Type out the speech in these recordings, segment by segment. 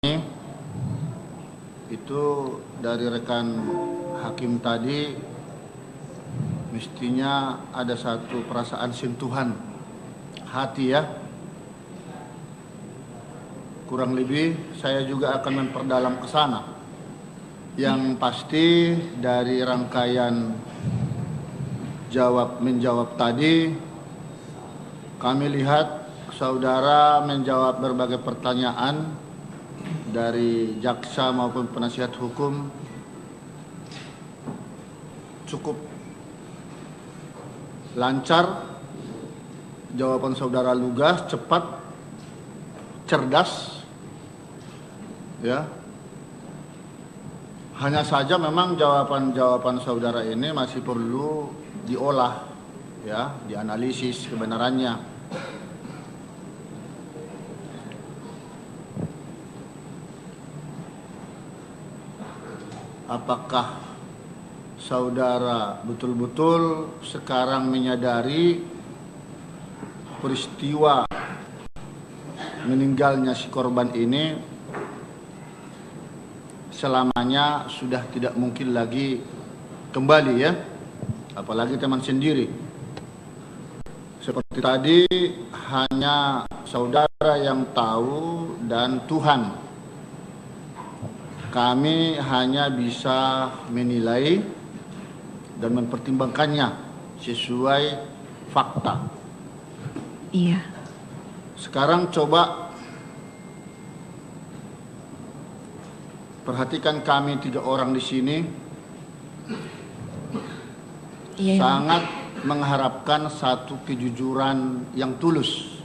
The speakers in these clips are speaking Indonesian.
itu dari rekan hakim tadi mestinya ada satu perasaan sentuhan hati ya. Kurang lebih saya juga akan memperdalam ke sana. Yang pasti dari rangkaian jawab-menjawab tadi kami lihat saudara menjawab berbagai pertanyaan dari jaksa maupun penasihat hukum cukup lancar. Jawaban saudara lugas, cepat, cerdas. Ya. Hanya saja memang jawaban-jawaban saudara ini masih perlu diolah, ya, dianalisis kebenarannya. Apakah saudara betul-betul sekarang menyadari peristiwa meninggalnya si korban ini selamanya sudah tidak mungkin lagi kembali ya, apalagi teman sendiri. Seperti tadi hanya saudara yang tahu dan Tuhan. Kami hanya bisa menilai dan mempertimbangkannya sesuai fakta. Iya. Sekarang coba perhatikan kami 3 orang di sini. Iya. Sangat mengharapkan satu kejujuran yang tulus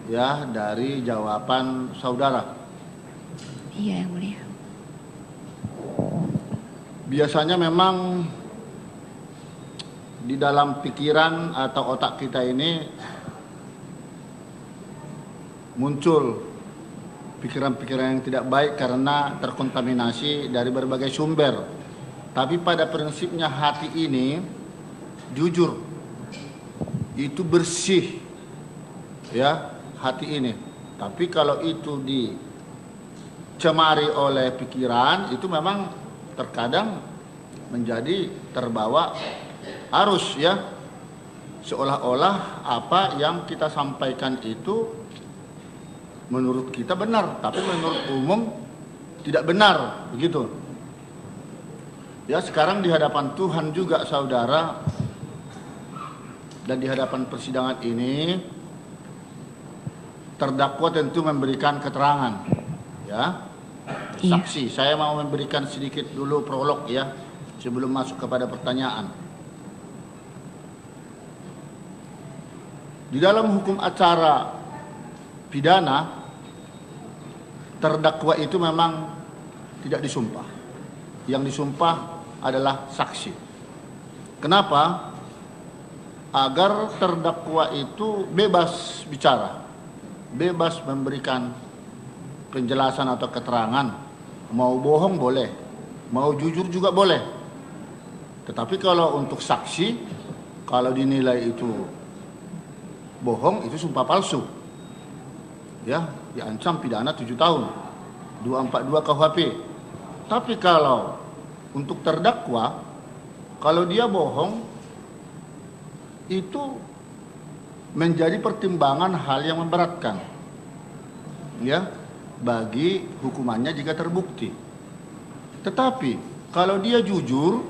ya dari jawaban saudara. Iya, yang mulia. Biasanya memang di dalam pikiran atau otak kita ini muncul pikiran-pikiran yang tidak baik karena terkontaminasi dari berbagai sumber. Tapi pada prinsipnya hati ini jujur, itu bersih ya hati ini. Tapi kalau itu dicemari oleh pikiran, itu memang terkadang menjadi terbawa arus ya, seolah-olah apa yang kita sampaikan itu menurut kita benar, tapi menurut umum tidak benar, begitu. Ya, sekarang di hadapan Tuhan juga saudara dan di hadapan persidangan ini terdakwa tentu memberikan keterangan ya. Saksi, saya mau memberikan sedikit dulu prolog ya sebelum masuk kepada pertanyaan. Di dalam hukum acara pidana, terdakwa itu memang tidak disumpah. Yang disumpah adalah saksi. Kenapa? Agar terdakwa itu bebas bicara, bebas memberikan penjelasan atau keterangan. Mau bohong boleh, mau jujur juga boleh. Tetapi kalau untuk saksi, kalau dinilai itu bohong, itu sumpah palsu. Ya, diancam pidana 7 tahun. 242 KUHP. Tapi kalau untuk terdakwa, kalau dia bohong, itu menjadi pertimbangan hal yang memberatkan. Ya, bagi hukumannya jika terbukti. Tetapi kalau dia jujur,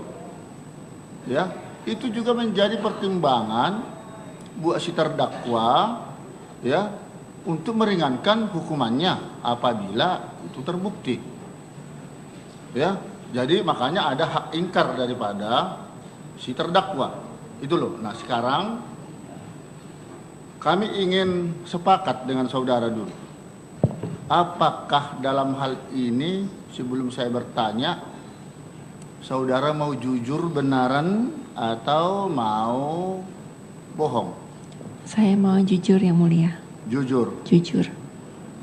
ya, itu juga menjadi pertimbangan buat si terdakwa, ya, untuk meringankan hukumannya apabila itu terbukti. Ya, jadi makanya ada hak ingkar daripada si terdakwa. Itu loh. Nah, sekarang kami ingin sepakat dengan saudara dulu. Apakah dalam hal ini sebelum saya bertanya, saudara mau jujur benaran atau mau bohong? Saya mau jujur yang mulia. Jujur. Jujur.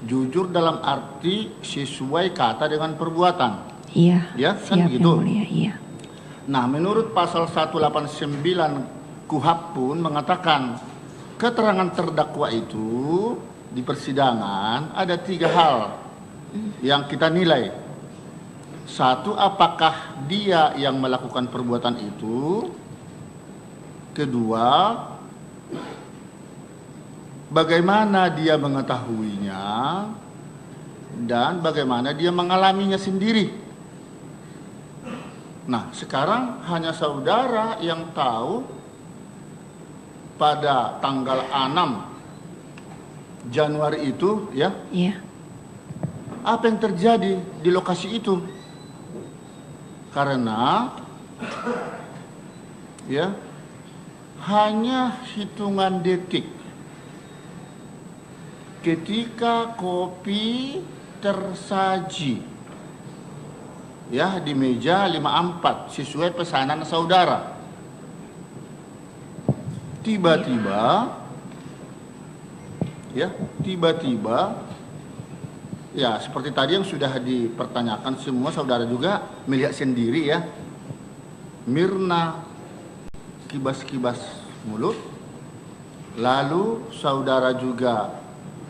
Jujur dalam arti sesuai kata dengan perbuatan. Iya. Ya, kan siap begitu. yang mulia, iya. Nah, menurut pasal 189 KUHP pun mengatakan keterangan terdakwa itu di persidangan ada 3 hal yang kita nilai. Satu, apakah dia yang melakukan perbuatan itu? Kedua, bagaimana dia mengetahuinya? Dan bagaimana dia mengalaminya sendiri? Nah, sekarang hanya saudara yang tahu pada tanggal 6 Januari itu, ya. Iya. Apa yang terjadi di lokasi itu? Karena ya, hanya hitungan detik ketika kopi tersaji ya di meja 54 sesuai pesanan saudara. Tiba-tiba ya seperti tadi yang sudah dipertanyakan semua saudara juga melihat sendiri ya. Mirna kibas-kibas mulut. Lalu saudara juga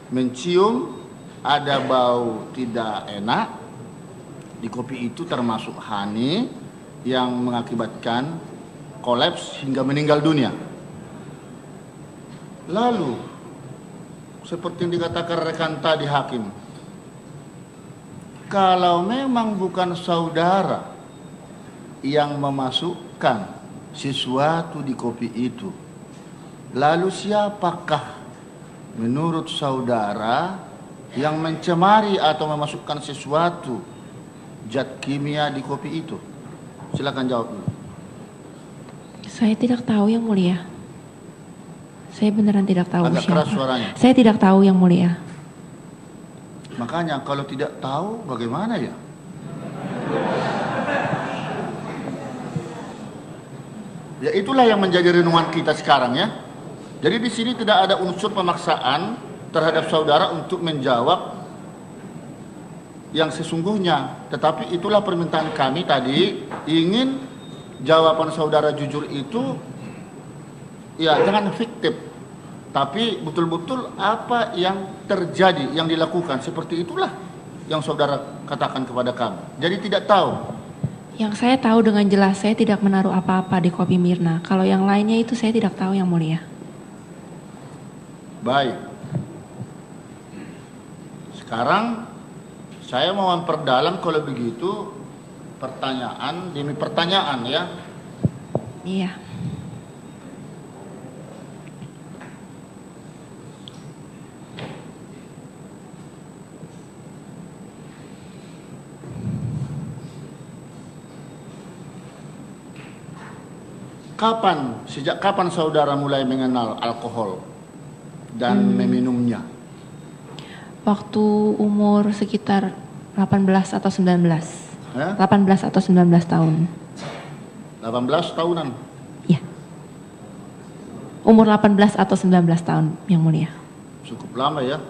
mencium ada bau tidak enak di kopi itu, termasuk honey yang mengakibatkan kolaps hingga meninggal dunia. Lalu seperti yang dikatakan rekan tadi hakim, kalau memang bukan saudara yang memasukkan sesuatu di kopi itu, lalu siapakah menurut saudara yang mencemari atau memasukkan sesuatu zat kimia di kopi itu? Silakan jawab dulu. Saya tidak tahu yang mulia. Saya beneran tidak tahu. Agak siapa. keras suaranya. Saya tidak tahu yang mulia. Makanya kalau tidak tahu bagaimana ya? Ya itulah yang menjadi renungan kita sekarang ya. Jadi di sini tidak ada unsur pemaksaan terhadap saudara untuk menjawab yang sesungguhnya. Tetapi itulah permintaan kami tadi, ingin jawaban saudara jujur itu ya jangan fiktif, tapi betul-betul apa yang terjadi, yang dilakukan. Seperti itulah yang saudara katakan kepada kami. Jadi tidak tahu. Yang saya tahu dengan jelas, saya tidak menaruh apa-apa di kopi Mirna. Kalau yang lainnya itu saya tidak tahu yang mulia. Baik. Sekarang saya mau memperdalam kalau begitu pertanyaan demi pertanyaan ya. Iya. Sejak kapan saudara mulai mengenal alkohol dan meminumnya? Waktu umur sekitar 18 atau 19. Ya? 18 atau 19 tahun. 18 tahunan. Iya. Umur 18 atau 19 tahun yang mulia. Cukup lama ya.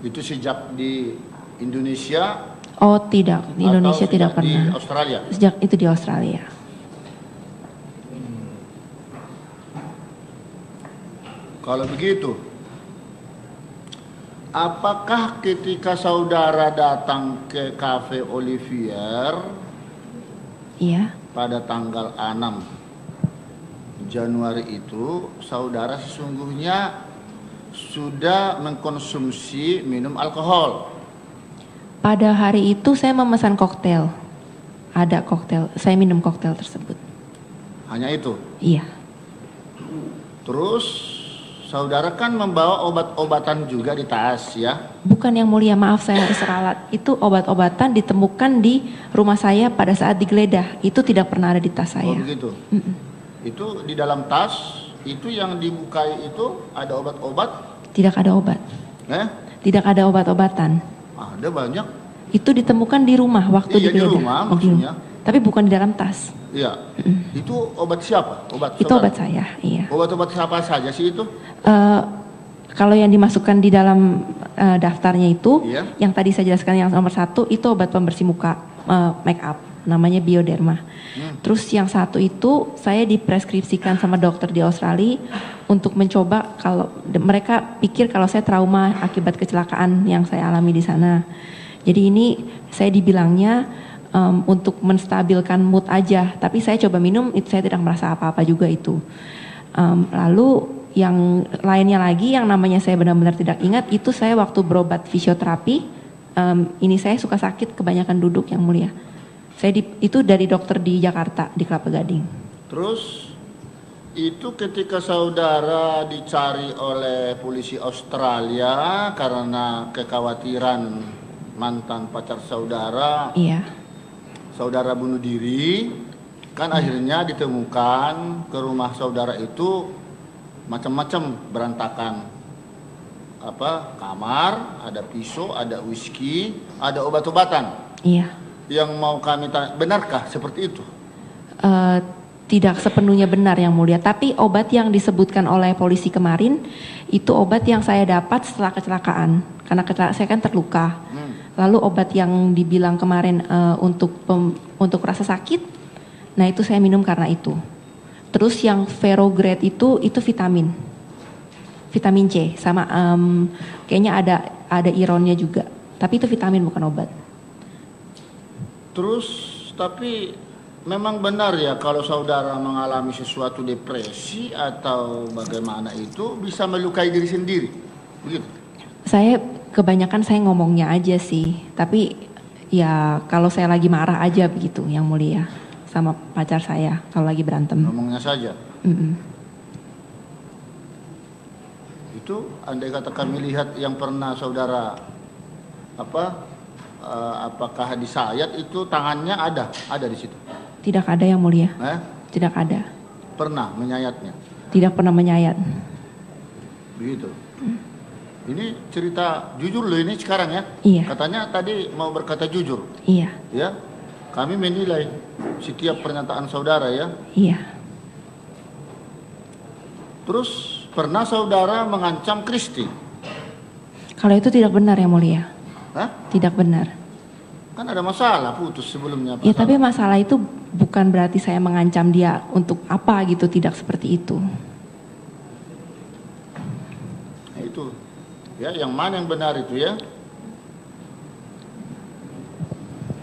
Itu sejak di Indonesia? Oh tidak, di Indonesia tidak pernah. Di Australia? Sejak itu di Australia. Kalau begitu, apakah ketika saudara datang ke Cafe Olivier Iya. pada tanggal 6 Januari itu, saudara sesungguhnya sudah mengkonsumsi minum alkohol? Pada hari itu saya memesan koktail. Ada koktail, saya minum koktail tersebut. Hanya itu? Iya. Terus saudara kan membawa obat-obatan juga di tas ya? Bukan yang mulia, maaf saya harus ralat. Itu obat-obatan ditemukan di rumah saya pada saat digeledah. Itu tidak pernah ada di tas saya. Oh begitu? Itu di dalam tas, itu yang dibukai itu ada obat-obat? Tidak ada obat. Tidak ada obat-obatan. Ada banyak. Itu ditemukan di rumah waktu digeledah. Di rumah maksudnya. Tapi bukan di dalam tas. Iya. Itu obat siapa? Itu obat saya, iya. Obat-obat siapa saja sih itu? Kalau yang dimasukkan di dalam daftarnya itu, iya. yang tadi saya jelaskan yang nomor 1 itu obat pembersih muka, make up. namanya Bioderma. Terus yang satu itu saya dipreskripsikan sama dokter di Australia untuk mencoba, kalau mereka pikir kalau saya trauma akibat kecelakaan yang saya alami di sana. Jadi ini saya dibilangnya untuk menstabilkan mood aja, tapi saya coba minum, itu saya tidak merasa apa-apa juga itu. Lalu yang lainnya lagi yang namanya saya benar-benar tidak ingat, itu saya waktu berobat fisioterapi, ini saya suka sakit kebanyakan duduk yang mulia. Itu dari dokter di Jakarta, di Kelapa Gading. Terus itu ketika saudara dicari oleh polisi Australia karena kekhawatiran mantan pacar saudara, Iya. saudara bunuh diri, kan akhirnya ditemukan ke rumah saudara itu macam-macam berantakan. Kamar, ada pisau, ada whisky, ada obat-obatan. Iya. Yang mau kami tanya, benarkah seperti itu? Tidak sepenuhnya benar yang mulia, tapi obat yang disebutkan oleh polisi kemarin itu obat yang saya dapat setelah kecelakaan, karena saya kan terluka. Lalu obat yang dibilang kemarin untuk rasa sakit, nah itu saya minum karena itu. Terus yang Ferrograde itu vitamin C, sama kayaknya ada ironnya juga, tapi itu vitamin bukan obat. Terus tapi memang benar ya kalau saudara mengalami sesuatu depresi atau bagaimana itu bisa melukai diri sendiri, begitu? Saya kebanyakan saya ngomongnya aja sih, tapi ya kalau saya lagi marah aja begitu yang mulia sama pacar saya kalau lagi berantem. Ngomongnya saja. Itu andai kata kami lihat yang pernah saudara apakah disayat itu tangannya ada di situ? Tidak ada yang mulia. Tidak ada. Pernah menyayatnya? Tidak pernah menyayat. Begitu. Ini cerita jujur loh ini sekarang ya. Iya. Katanya tadi mau berkata jujur. Iya. Ya. Kami menilai setiap pernyataan saudara ya. Iya. Terus pernah saudara mengancam Kristi? Kalau itu tidak benar yang mulia. Tidak benar. Kan ada masalah putus sebelumnya. Ya tapi masalah itu bukan berarti saya mengancam dia untuk apa gitu, tidak seperti itu. Nah, itu ya, yang mana yang benar itu ya.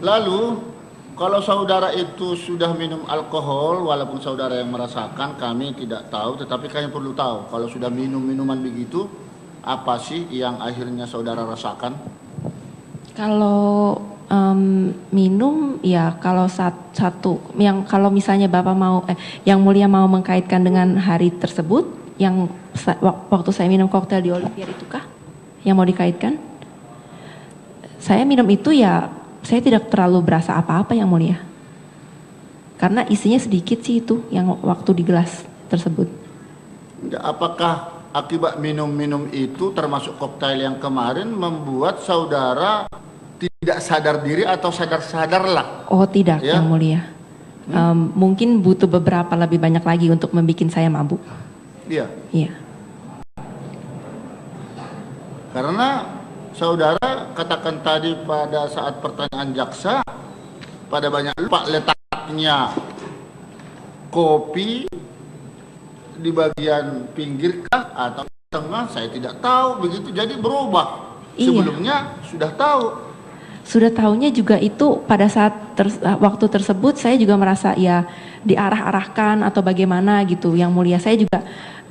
Lalu kalau saudara itu sudah minum alkohol, walaupun saudara yang merasakan, kami tidak tahu, tetapi kami perlu tahu kalau sudah minum minuman begitu, apa sih yang akhirnya saudara rasakan? Kalau minum ya, kalau satu yang kalau misalnya Bapak mau yang mulia mau mengkaitkan dengan hari tersebut yang waktu saya minum koktail di Olivier itu kah yang mau dikaitkan? Saya minum itu ya, saya tidak terlalu berasa apa-apa yang mulia, karena isinya sedikit sih itu yang waktu di gelas tersebut. Apakah akibat minum-minum itu termasuk koktail yang kemarin membuat saudara tidak sadar diri atau sadar-sadarlah? Oh tidak ya? Yang mulia. Mungkin butuh beberapa lebih banyak lagi untuk membuat saya mabuk. Iya. Iya. Karena saudara katakan tadi pada saat pertanyaan jaksa, pada banyak lupa letaknya kopi di bagian pinggirkah atau tengah, saya tidak tahu begitu, jadi berubah. Iya. Sebelumnya sudah tahu. Sudah tahunya juga itu pada saat waktu tersebut saya juga merasa ya diarah-arahkan atau bagaimana gitu yang mulia. Saya juga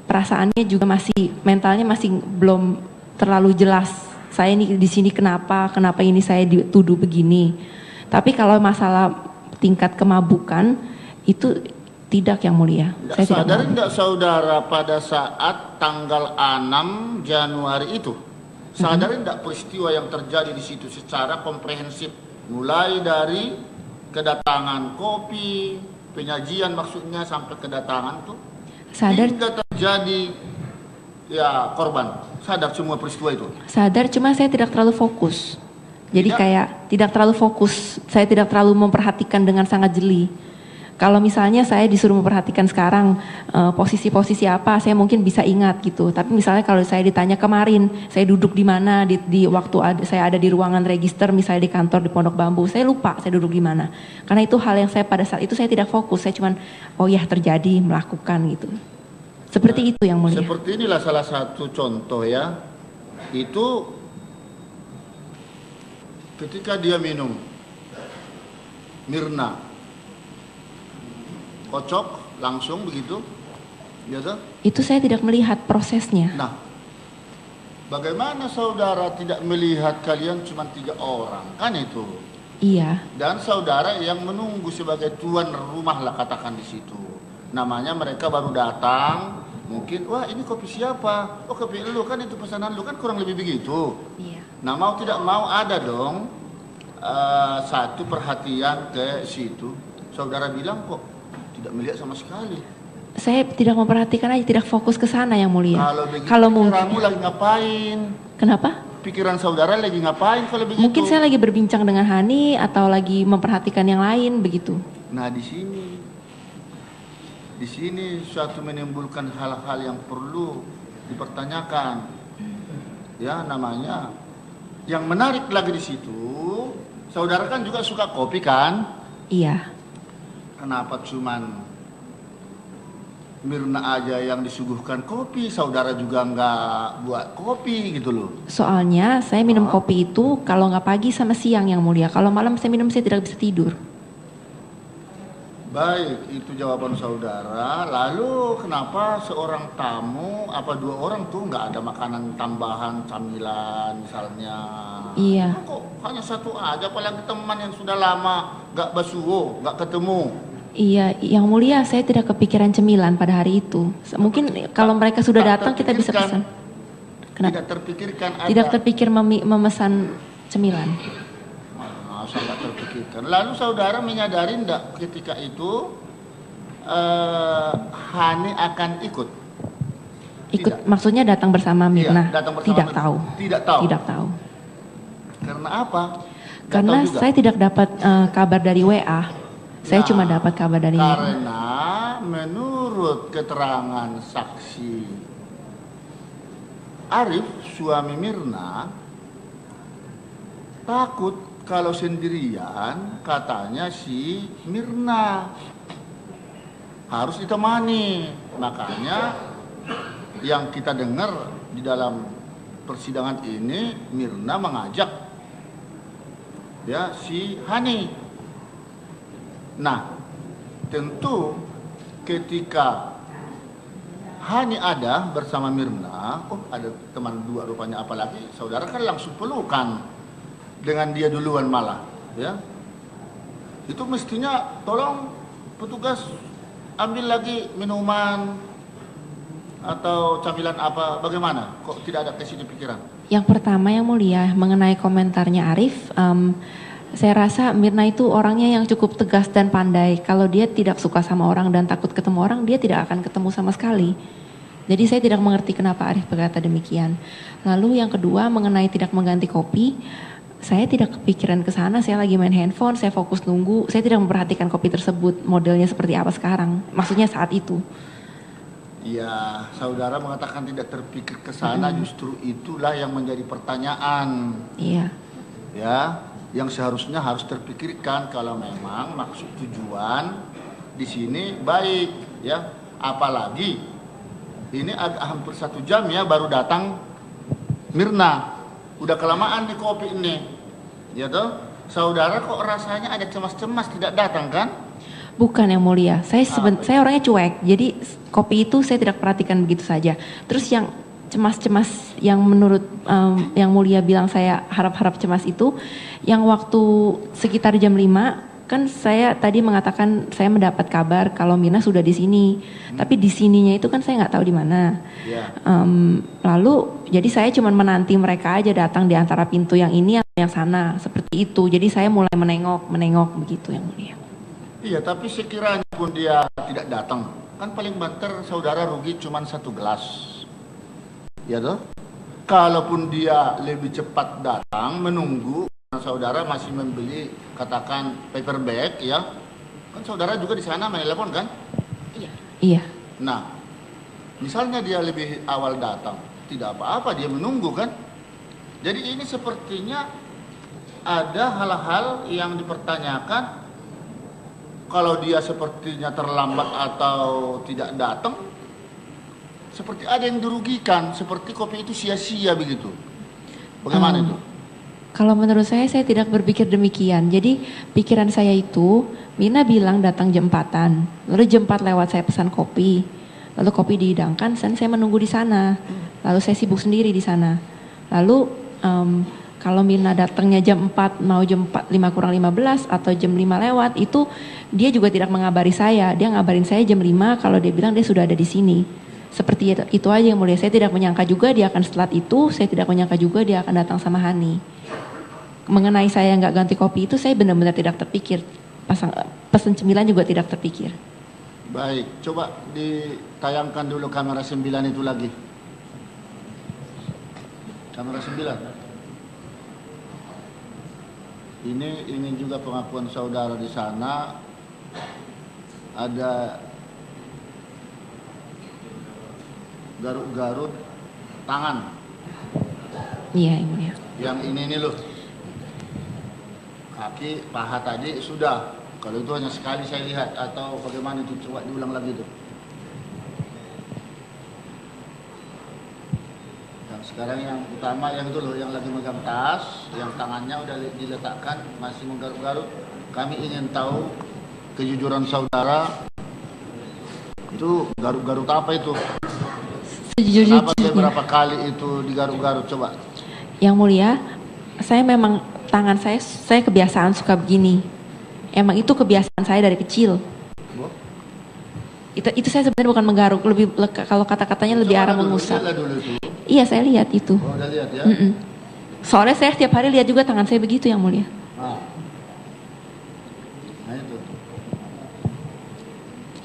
perasaannya juga masih, mentalnya masih belum terlalu jelas. Saya ini di sini kenapa ini saya dituduh begini. Tapi kalau masalah tingkat kemabukan itu tidak yang mulia. Saya sadar tidak saudara pada saat tanggal 6 Januari itu? Sadari tidak peristiwa yang terjadi di situ secara komprehensif, mulai dari kedatangan kopi, penyajian maksudnya sampai kedatangan tuh, sadar hingga terjadi ya korban. Sadar semua peristiwa itu? Sadar, cuma saya tidak terlalu fokus. Jadi kayak tidak terlalu fokus, saya tidak terlalu memperhatikan dengan sangat jeli. Kalau misalnya saya disuruh memperhatikan sekarang posisi-posisi apa, saya mungkin bisa ingat gitu. Tapi misalnya kalau saya ditanya kemarin, saya duduk di mana di waktu saya ada di ruangan register, misalnya di kantor di Pondok Bambu, saya lupa saya duduk di mana. Karena itu hal yang saya pada saat itu saya tidak fokus, saya cuman oh ya terjadi melakukan gitu. Seperti itu yang mulia. Seperti inilah salah satu contoh ya. Itu ketika dia minum Mirna, kocok langsung begitu, ya. Itu saya tidak melihat prosesnya. Nah, bagaimana saudara tidak melihat kalian cuma 3 orang, kan itu? Iya. Dan saudara yang menunggu sebagai tuan rumah lah katakan di situ. Namanya mereka baru datang, mungkin wah ini kopi siapa? Oh kopi lu kan itu pesanan lu kan kurang lebih begitu. Iya. Nah mau tidak mau ada dong satu perhatian ke situ. Saudara bilang kok tidak melihat sama sekali. Saya tidak memperhatikan aja, tidak fokus ke sana yang mulia. Kalau begitu kalau mungkin kamu lagi ngapain? Kenapa? Pikiran saudara lagi ngapain kalau begitu? Mungkin saya lagi berbincang dengan Hani atau lagi memperhatikan yang lain begitu. Nah di sini suatu menimbulkan hal-hal yang perlu dipertanyakan. Ya namanya. Yang menarik lagi di situ, saudara kan juga suka kopi kan? Iya. Kenapa cuman Mirna aja yang disuguhkan kopi, saudara juga nggak buat kopi gitu loh? Soalnya saya minum kopi itu kalau nggak pagi sama siang yang mulia. Kalau malam saya minum saya tidak bisa tidur. Baik, itu jawaban saudara. Lalu kenapa seorang tamu, apa 2 orang tuh nggak ada makanan tambahan, camilan misalnya? Iya. Kok hanya 1 aja, apalagi teman yang sudah lama nggak basuh, nggak ketemu. Iya, yang mulia saya tidak kepikiran cemilan pada hari itu. Mungkin kalau mereka sudah datang kita bisa pesan. Kenapa? Tidak terpikirkan ada. Tidak terpikir memesan cemilan. Sangat terpikirkan. Lalu saudara menyadari enggak ketika itu Hani akan ikut? Ikut tidak. Maksudnya datang bersama Mirna? Iya, datang bersama tidak Mirna. tahu. Tidak tahu. Tidak tahu. Karena apa? Karena saya tidak dapat kabar dari WA. Saya cuma dapat kabar dari Mirna. Karena menurut keterangan saksi Arif, suami Mirna, takut kalau sendirian, katanya si Mirna harus ditemani. Makanya yang kita dengar di dalam persidangan ini, Mirna mengajak ya si Hani. Nah, tentu ketika Hani ada bersama Mirna, oh ada teman 2 rupanya, apalagi saudara kan langsung pelukan dengan dia duluan malah, ya. Itu mestinya tolong petugas ambil lagi minuman atau camilan apa, bagaimana? Kok tidak ada ke situ pikiran? Yang pertama yang mulia mengenai komentarnya Arif, saya rasa Mirna itu orangnya yang cukup tegas dan pandai. Kalau dia tidak suka sama orang dan takut ketemu orang, dia tidak akan ketemu sama sekali. Jadi saya tidak mengerti kenapa Arif berkata demikian. Lalu yang kedua mengenai tidak mengganti kopi, saya tidak kepikiran ke sana. Saya lagi main handphone, saya fokus nunggu. Saya tidak memperhatikan kopi tersebut modelnya seperti apa sekarang. Maksudnya saat itu. Ya, saudara mengatakan tidak terpikir ke sana, justru itulah yang menjadi pertanyaan. Iya. Ya, yang seharusnya harus terpikirkan kalau memang maksud tujuan di sini baik, ya. Apalagi ini agak hampir 1 jam ya baru datang Mirna. Udah kelamaan di kopi ini, ya toh. Saudara kok rasanya ada cemas-cemas tidak datang kan? Bukan yang mulia, saya orangnya cuek, jadi kopi itu saya tidak perhatikan begitu saja. Terus yang cemas-cemas yang menurut yang mulia bilang saya harap-harap cemas itu, yang waktu sekitar jam 5, kan saya tadi mengatakan saya mendapat kabar kalau Mirna sudah di sini, tapi di sininya itu kan saya nggak tahu di mana. Yeah. Lalu jadi saya cuma menanti mereka aja datang di antara pintu yang ini atau yang sana, seperti itu. Jadi saya mulai menengok begitu yang mulia. Iya, tapi sekiranya pun dia tidak datang, kan paling banter saudara rugi cuma 1 gelas. Ya toh? Kalaupun dia lebih cepat datang menunggu, saudara masih membeli katakan paper bag ya, Kan saudara juga di sana menelepon kan? Iya. Iya. Nah, misalnya dia lebih awal datang, tidak apa-apa, dia menunggu kan? Jadi ini sepertinya ada hal-hal yang dipertanyakan. Kalau dia sepertinya terlambat atau tidak datang, seperti ada yang dirugikan, seperti kopi itu sia-sia begitu. Bagaimana itu? Kalau menurut saya tidak berpikir demikian. Jadi pikiran saya itu, Mina bilang datang jam 4-an, lalu jam 4 lewat saya pesan kopi, lalu kopi dihidangkan, dan saya menunggu di sana, lalu saya sibuk sendiri di sana. Lalu kalau Mina datangnya jam 4, mau jam 4, 5 kurang 15 atau jam 5 lewat, itu dia juga tidak mengabari saya. Dia ngabarin saya jam 5 kalau dia bilang dia sudah ada di sini. Seperti itu aja yang mulia. Saya tidak menyangka juga dia akan setelah itu, saya tidak menyangka juga dia akan datang sama Hani. Mengenai saya nggak ganti kopi itu saya benar-benar tidak terpikir. Pesan cemilan juga tidak terpikir. Baik, coba ditayangkan dulu kamera 9 itu lagi. Kamera 9. Ini juga pengakuan saudara di sana. Ada garuk-garuk tangan. Iya, yang mulia. Yang ini loh. Kaki, paha tadi sudah. Kalau itu hanya sekali saya lihat atau bagaimana itu, coba diulang lagi itu. Yang sekarang yang utama yang itu loh, yang lagi megang tas, yang tangannya udah diletakkan masih menggaruk-garuk. Kami ingin tahu kejujuran saudara. Itu garuk-garuk apa itu? Kenapa beberapa kali itu digaruk-garuk, coba? Yang mulia, saya memang tangan saya kebiasaan suka begini. Emang itu kebiasaan saya dari kecil. Itu saya sebenarnya bukan menggaruk, lebih kalau kata-katanya lebih arah mengusap. Iya, saya lihat itu. Oh, udah lihat ya? Soalnya saya setiap hari lihat juga tangan saya begitu, yang mulia. Nah itu.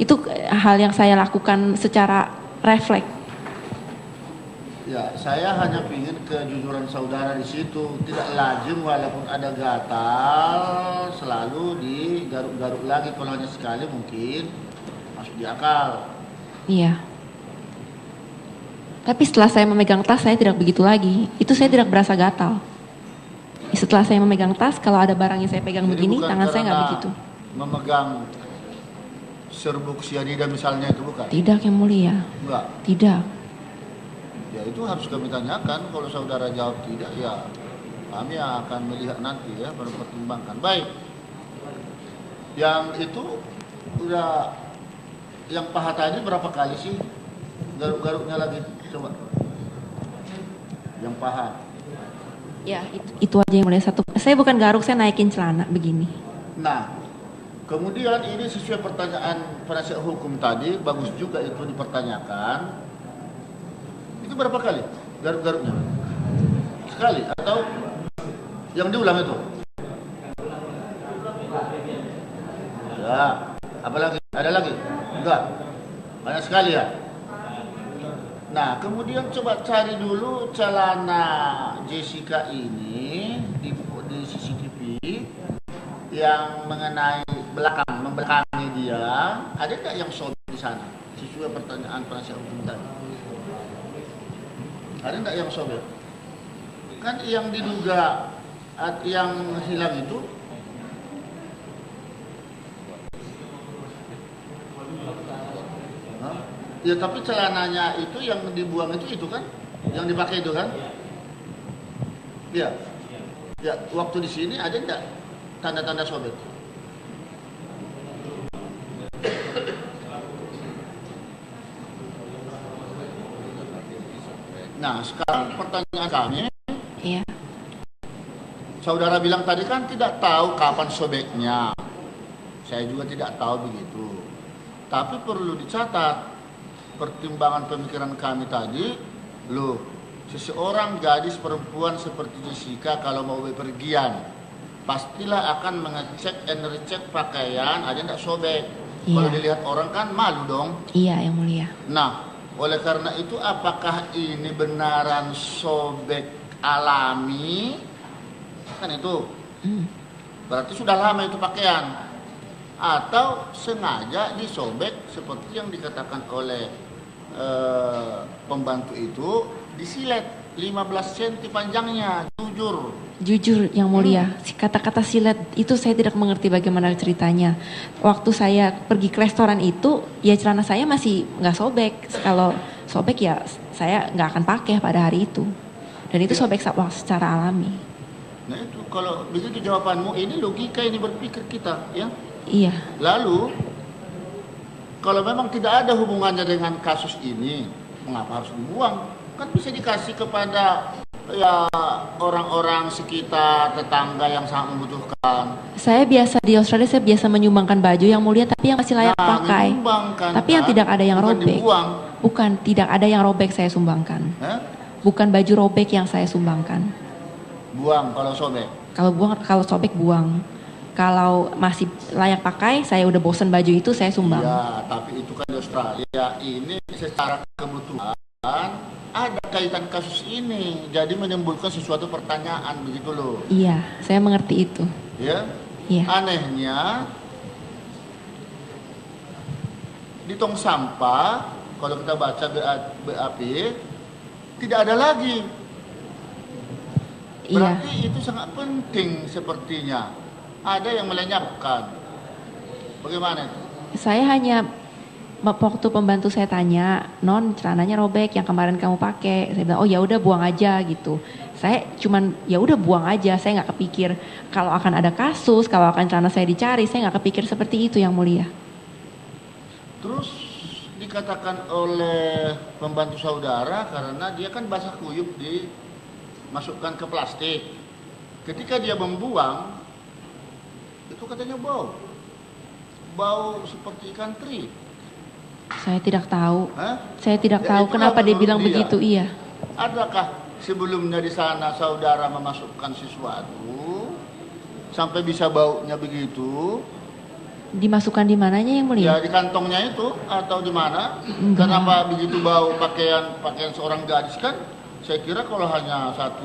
Itu hal yang saya lakukan secara refleks. Ya, saya hanya ingin kejujuran saudara di situ. Tidak lazim walaupun ada gatal selalu digaruk-garuk lagi. Kalau hanya sekali mungkin masuk di akal. Iya. Tapi setelah saya memegang tas saya tidak begitu lagi. Itu saya tidak berasa gatal. Setelah saya memegang tas, kalau ada barang yang saya pegang jadi begini, tangan saya nggak begitu. Memegang serbuk sianida misalnya itu bukan? Tidak, yang mulia. Enggak. Tidak. Ya itu harus kami tanyakan. Kalau saudara jawab tidak, ya kami akan melihat nanti ya, mempertimbangkan. Baik. Yang itu udah, yang paha tadi berapa kali sih garuk-garuknya lagi? Coba. Yang paha. Ya, itu aja yang mulia. Satu. Saya bukan garuk, saya naikin celana begini. Nah, kemudian ini sesuai pertanyaan penasihat hukum tadi, bagus juga itu dipertanyakan. Itu berapa kali garuk-garuknya? Sekali atau yang diulang itu? Ya, apa lagi? Ada lagi? Enggak. Banyak sekali ya. Nah, kemudian coba cari dulu celana Jessica ini di CCTV yang mengenai membelakangi dia. Ada nggak yang sobek di sana? Sesuai pertanyaan penasihat hukum tadi. Ada enggak yang sobek? Kan yang diduga yang hilang itu ya, tapi celananya itu yang dibuang itu kan? Yang dipakai itu kan? Ya. Ya, waktu di sini ada enggak tanda-tanda sobek? Nah, sekarang pertanyaan kami. Iya. Saudara bilang tadi kan tidak tahu kapan sobeknya. Saya juga tidak tahu begitu. Tapi perlu dicatat, pertimbangan pemikiran kami tadi, loh, seseorang gadis perempuan seperti Jessica kalau mau bepergian, pastilah akan mengecek and recheck pakaian, ada tidak sobek. Iya. Kalau dilihat orang kan malu dong. Iya, yang mulia. Nah, oleh karena itu apakah ini benaran sobek alami? Kan itu. Berarti sudah lama itu pakaian. atau sengaja disobek seperti yang dikatakan oleh pembantu itu, disilet 15 cm panjangnya, Jujur yang mulia, kata-kata silet itu saya tidak mengerti bagaimana ceritanya. Waktu saya pergi ke restoran itu, ya celana saya masih nggak sobek. Kalau sobek ya saya nggak akan pakai pada hari itu. Dan itu sobek secara alami. Nah itu kalau begitu jawabanmu, ini logika, ini berpikir kita, ya. Iya. Lalu kalau memang tidak ada hubungannya dengan kasus ini, mengapa harus dibuang? Kan bisa dikasih kepada ya orang-orang sekitar, tetangga yang sangat membutuhkan. Saya biasa di Australia, saya biasa menyumbangkan baju yang mulia tapi yang masih layak pakai. Tapi yang tidak ada yang robek. Dibuang. Bukan, tidak ada yang robek saya sumbangkan. Bukan baju robek yang saya sumbangkan. Buang kalau sobek. Kalau sobek buang. Kalau masih layak pakai, saya udah bosan baju itu, saya sumbang. Ya, tapi itu kan di Australia, ini secara kebutuhan ada kaitan kasus ini, jadi menimbulkan sesuatu pertanyaan begitu loh. Iya, saya mengerti itu. Ya, iya. Anehnya di tong sampah kalau kita baca BAP tidak ada lagi. Berarti itu sangat penting sepertinya. Ada yang melenyapkan. Bagaimana itu? Saya hanya waktu pembantu saya tanya, non celananya robek yang kemarin kamu pakai, saya bilang oh ya udah buang aja gitu. Saya cuman ya udah buang aja, saya nggak kepikir kalau akan ada kasus, kalau akan celana saya dicari, saya nggak kepikir seperti itu yang mulia. Terus dikatakan oleh pembantu saudara karena dia kan basah kuyup dimasukkan ke plastik. Ketika dia membuang, itu katanya bau seperti ikan teri. Saya tidak tahu. Saya tidak tahu kenapa dia bilang begitu. Iya. Adakah sebelumnya di sana saudara memasukkan sesuatu sampai bisa baunya begitu? Dimasukkan di mananya yang mulia? Ya di kantongnya itu atau di mana? Kenapa begitu bau pakaian seorang gadis kan? Saya kira kalau hanya 1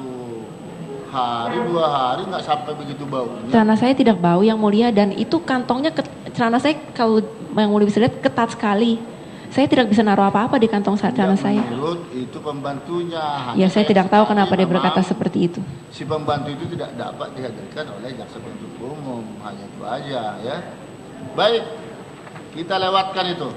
hari 2 hari nggak sampai begitu baunya. Celana saya tidak bau yang mulia, dan itu kantongnya celana saya kalau yang mulia bisa lihat ketat sekali. Saya tidak bisa naruh apa-apa di kantong celana saya. Menurut itu pembantunya. Ya saya tidak tahu kenapa dia berkata seperti itu. Si pembantu itu tidak dapat dihadirkan oleh jaksa penuntut umum, hanya itu aja ya. Baik, kita lewatkan itu.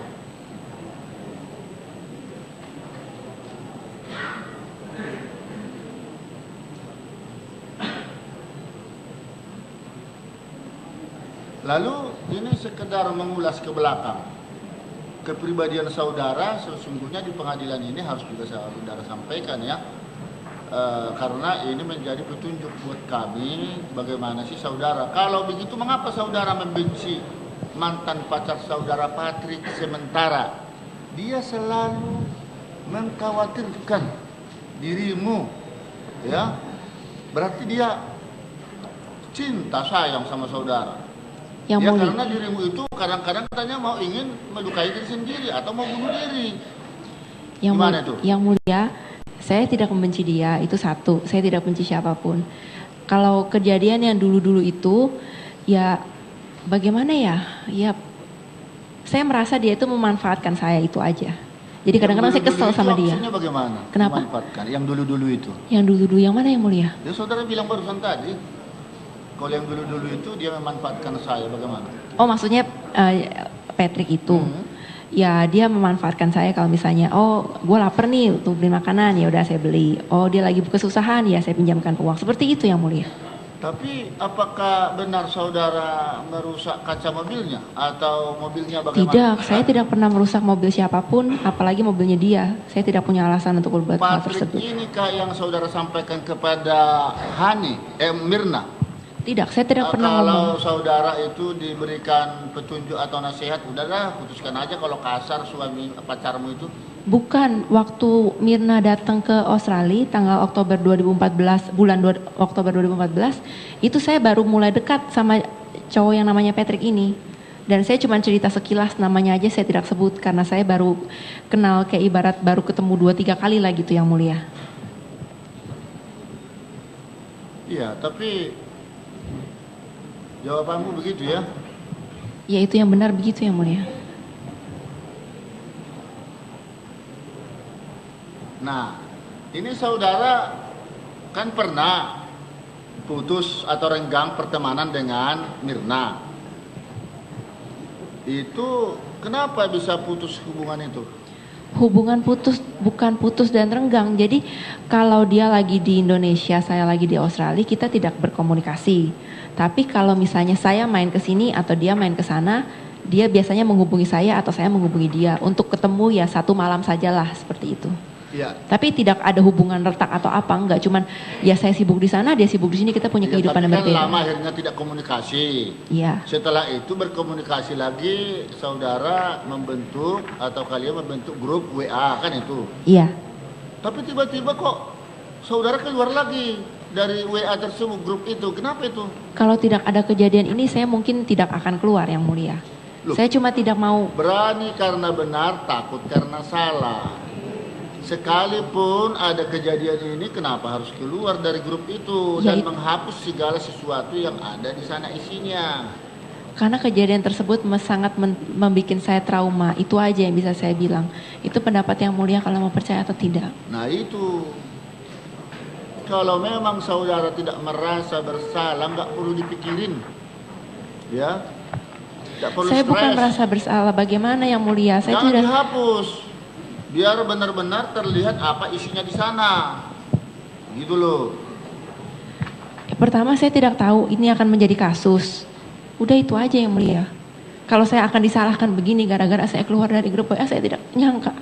Lalu ini sekedar mengulas ke belakang. Kepribadian saudara sesungguhnya di pengadilan ini harus juga saudara sampaikan ya. Karena ini menjadi petunjuk buat kami bagaimana sih saudara. Kalau begitu mengapa saudara membenci mantan pacar saudara Patrick sementara dia selalu mengkhawatirkan dirimu ya. Berarti dia cinta sayang sama saudara. Yang ya mulia. Karena dirimu itu kadang-kadang katanya ingin melukai diri sendiri atau mau bunuh diri. Gimana itu? Yang mulia, saya tidak membenci dia, itu satu. Saya tidak benci siapapun. Kalau kejadian yang dulu-dulu itu, ya bagaimana ya? Ya, saya merasa dia itu memanfaatkan saya, itu aja. Jadi kadang-kadang saya kesel sama dia. Maksudnya bagaimana? Kenapa? Memanfaatkan yang dulu-dulu itu. Yang dulu-dulu yang mana yang mulia? Ya saudara bilang barusan tadi. Kalau yang dulu-dulu itu dia memanfaatkan saya, bagaimana? Oh maksudnya Patrick itu, ya dia memanfaatkan saya kalau misalnya, oh gue lapar nih untuk beli makanan, ya udah saya beli. Oh dia lagi kesusahan, ya saya pinjamkan uang. Seperti itu yang mulia. Tapi apakah benar saudara merusak kaca mobilnya atau mobilnya bagaimana? Tidak, saya tidak pernah merusak mobil siapapun, apalagi mobilnya dia. Saya tidak punya alasan untuk berbuat hal tersebut. Patrick inikah yang saudara sampaikan kepada Mirna? Tidak, saya tidak pernah ngomong. Kalau saudara itu diberikan petunjuk atau nasihat, udahlah putuskan aja kalau kasar suami pacarmu itu. Bukan, waktu Mirna datang ke Australia tanggal Oktober 2014, Oktober 2014, itu saya baru mulai dekat sama cowok yang namanya Patrick ini. Dan saya cuma cerita sekilas, namanya aja saya tidak sebut karena saya baru kenal, kayak ibarat baru ketemu 2-3 kali lah gitu yang mulia. Iya, tapi jawabanmu begitu ya. Ya itu yang benar begitu yang mulia. Nah, ini saudara kan pernah putus atau renggang pertemanan dengan Mirna. Itu kenapa bisa putus hubungan itu? Hubungan putus bukan putus dan renggang. Jadi kalau dia lagi di Indonesia, saya lagi di Australia, kita tidak berkomunikasi. Tapi kalau misalnya saya main ke sini atau dia main ke sana, dia biasanya menghubungi saya atau saya menghubungi dia. Untuk ketemu ya satu malam sajalah seperti itu. Ya. Tapi tidak ada hubungan retak atau apa, enggak. Cuman ya saya sibuk di sana, dia sibuk di sini, kita punya kehidupan yang tapi kan berbeda. lama akhirnya tidak komunikasi. Iya. Setelah itu berkomunikasi lagi, saudara membentuk atau kalian membentuk grup WA kan itu. Iya. Tapi tiba-tiba kok saudara keluar lagi dari WA tersebut, grup itu. Kenapa itu? Kalau tidak ada kejadian ini, saya mungkin tidak akan keluar yang mulia. Loh. Saya cuma tidak mau. Berani karena benar, takut karena salah. Sekalipun ada kejadian ini, kenapa harus keluar dari grup itu Ya, dan menghapus segala sesuatu yang ada di sana isinya? Karena kejadian tersebut sangat membuat saya trauma. Itu aja yang bisa saya bilang. Itu pendapat yang mulia kalau mau percaya atau tidak. Nah itu, kalau memang saudara tidak merasa bersalah, nggak perlu dipikirin, ya, tidak perlu Saya bukan stres. merasa bersalah. Bagaimana yang mulia? Saya Jangan tidak. dihapus, biar benar-benar terlihat apa isinya di sana, gitu loh. Pertama saya tidak tahu ini akan menjadi kasus. Udah itu aja yang mulia. Kalau saya akan disalahkan begini gara-gara saya keluar dari grup WA, saya tidak nyangka.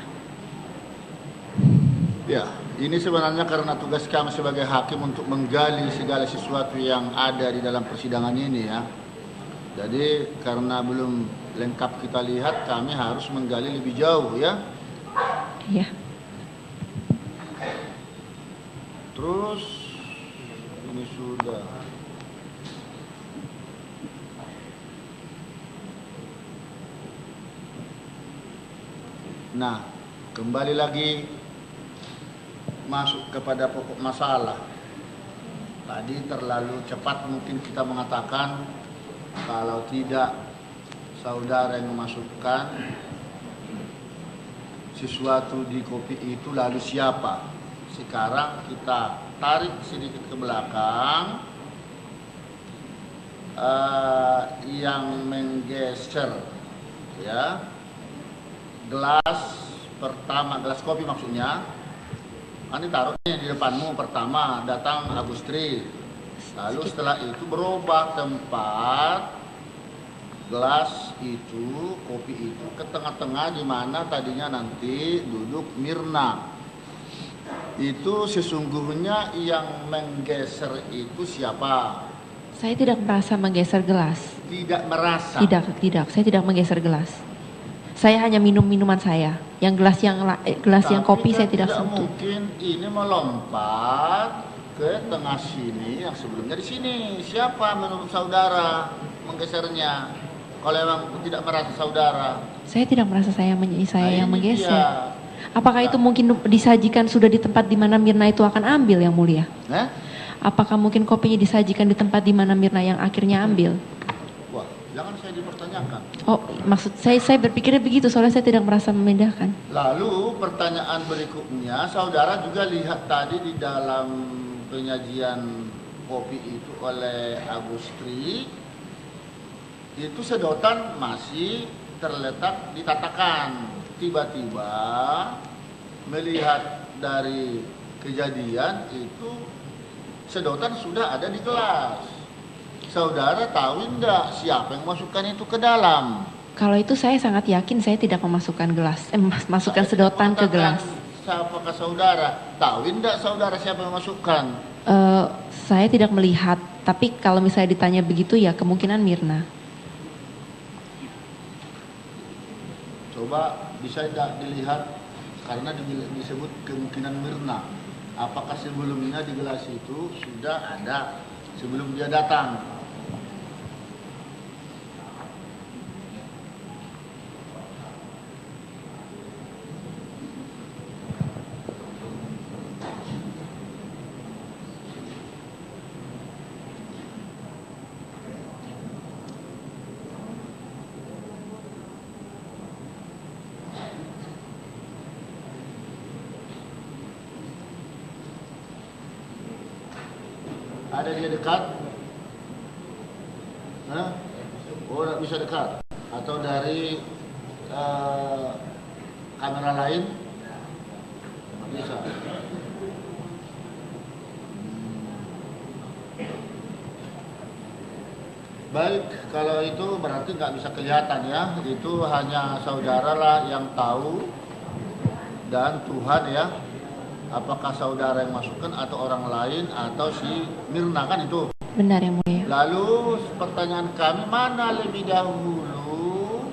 Ya, ini sebenarnya karena tugas kami sebagai hakim untuk menggali segala sesuatu yang ada di dalam persidangan ini ya. Jadi karena belum lengkap kita lihat, kami harus menggali lebih jauh ya. Iya. Terus ini sudah. Nah, kembali lagi masuk kepada pokok masalah. Tadi terlalu cepat mungkin kita mengatakan kalau tidak saudara yang memasukkan sesuatu di kopi itu, lalu siapa? Sekarang kita tarik sedikit ke belakang, yang menggeser ya gelas pertama, gelas kopi maksudnya, kan ditaruh nih di depanmu. Pertama datang Agustri, lalu setelah itu berubah tempat gelas itu, kopi itu ke tengah-tengah, di mana tadinya nanti duduk Mirna. Itu sesungguhnya yang menggeser itu siapa? Saya tidak merasa menggeser gelas. Tidak merasa. Tidak. Saya tidak menggeser gelas. Saya hanya minum minuman saya. Yang gelas yang kopi kan saya tidak sentuh. mungkin ini melompat ke tengah sini, yang sebelumnya di sini. Siapa menurut saudara menggesernya? Kalau memang tidak merasa saudara. Saya tidak merasa saya yang ini menggeser. dia. Apakah itu mungkin disajikan sudah di tempat di mana Mirna itu akan ambil yang mulia? Apakah mungkin kopinya disajikan di tempat di mana Mirna yang akhirnya ambil? Wah, jangan saya dipertanyakan. Oh, maksud saya berpikirnya begitu, soalnya saya tidak merasa membedakan. Lalu pertanyaan berikutnya, saudara juga lihat tadi di dalam penyajian kopi itu oleh Agustri, itu sedotan masih terletak di tatakan. Tiba-tiba melihat dari kejadian itu, sedotan sudah ada di gelas. Saudara tahu enggak siapa yang masukkan itu ke dalam? Kalau itu saya sangat yakin saya tidak memasukkan masukkan sedotan ke gelas. Apakah saudara tahu enggak saudara siapa yang masukkan? Saya tidak melihat, tapi kalau misalnya ditanya begitu ya kemungkinan Mirna. Coba bisa tidak dilihat, karena disebut kemungkinan Mirna. Apakah sebelumnya di gelas itu sudah ada sebelum dia datang? Ada dia dekat? Hah? Oh, nggak bisa dekat? Atau dari kamera lain? Nggak bisa. Baik, kalau itu berarti nggak bisa kelihatan ya. Itu hanya saudara lah yang tahu dan Tuhan ya. Apakah saudara yang masukkan atau orang lain atau si Mirna kan itu. Benar yang mulia. Lalu pertanyaan kami, mana lebih dahulu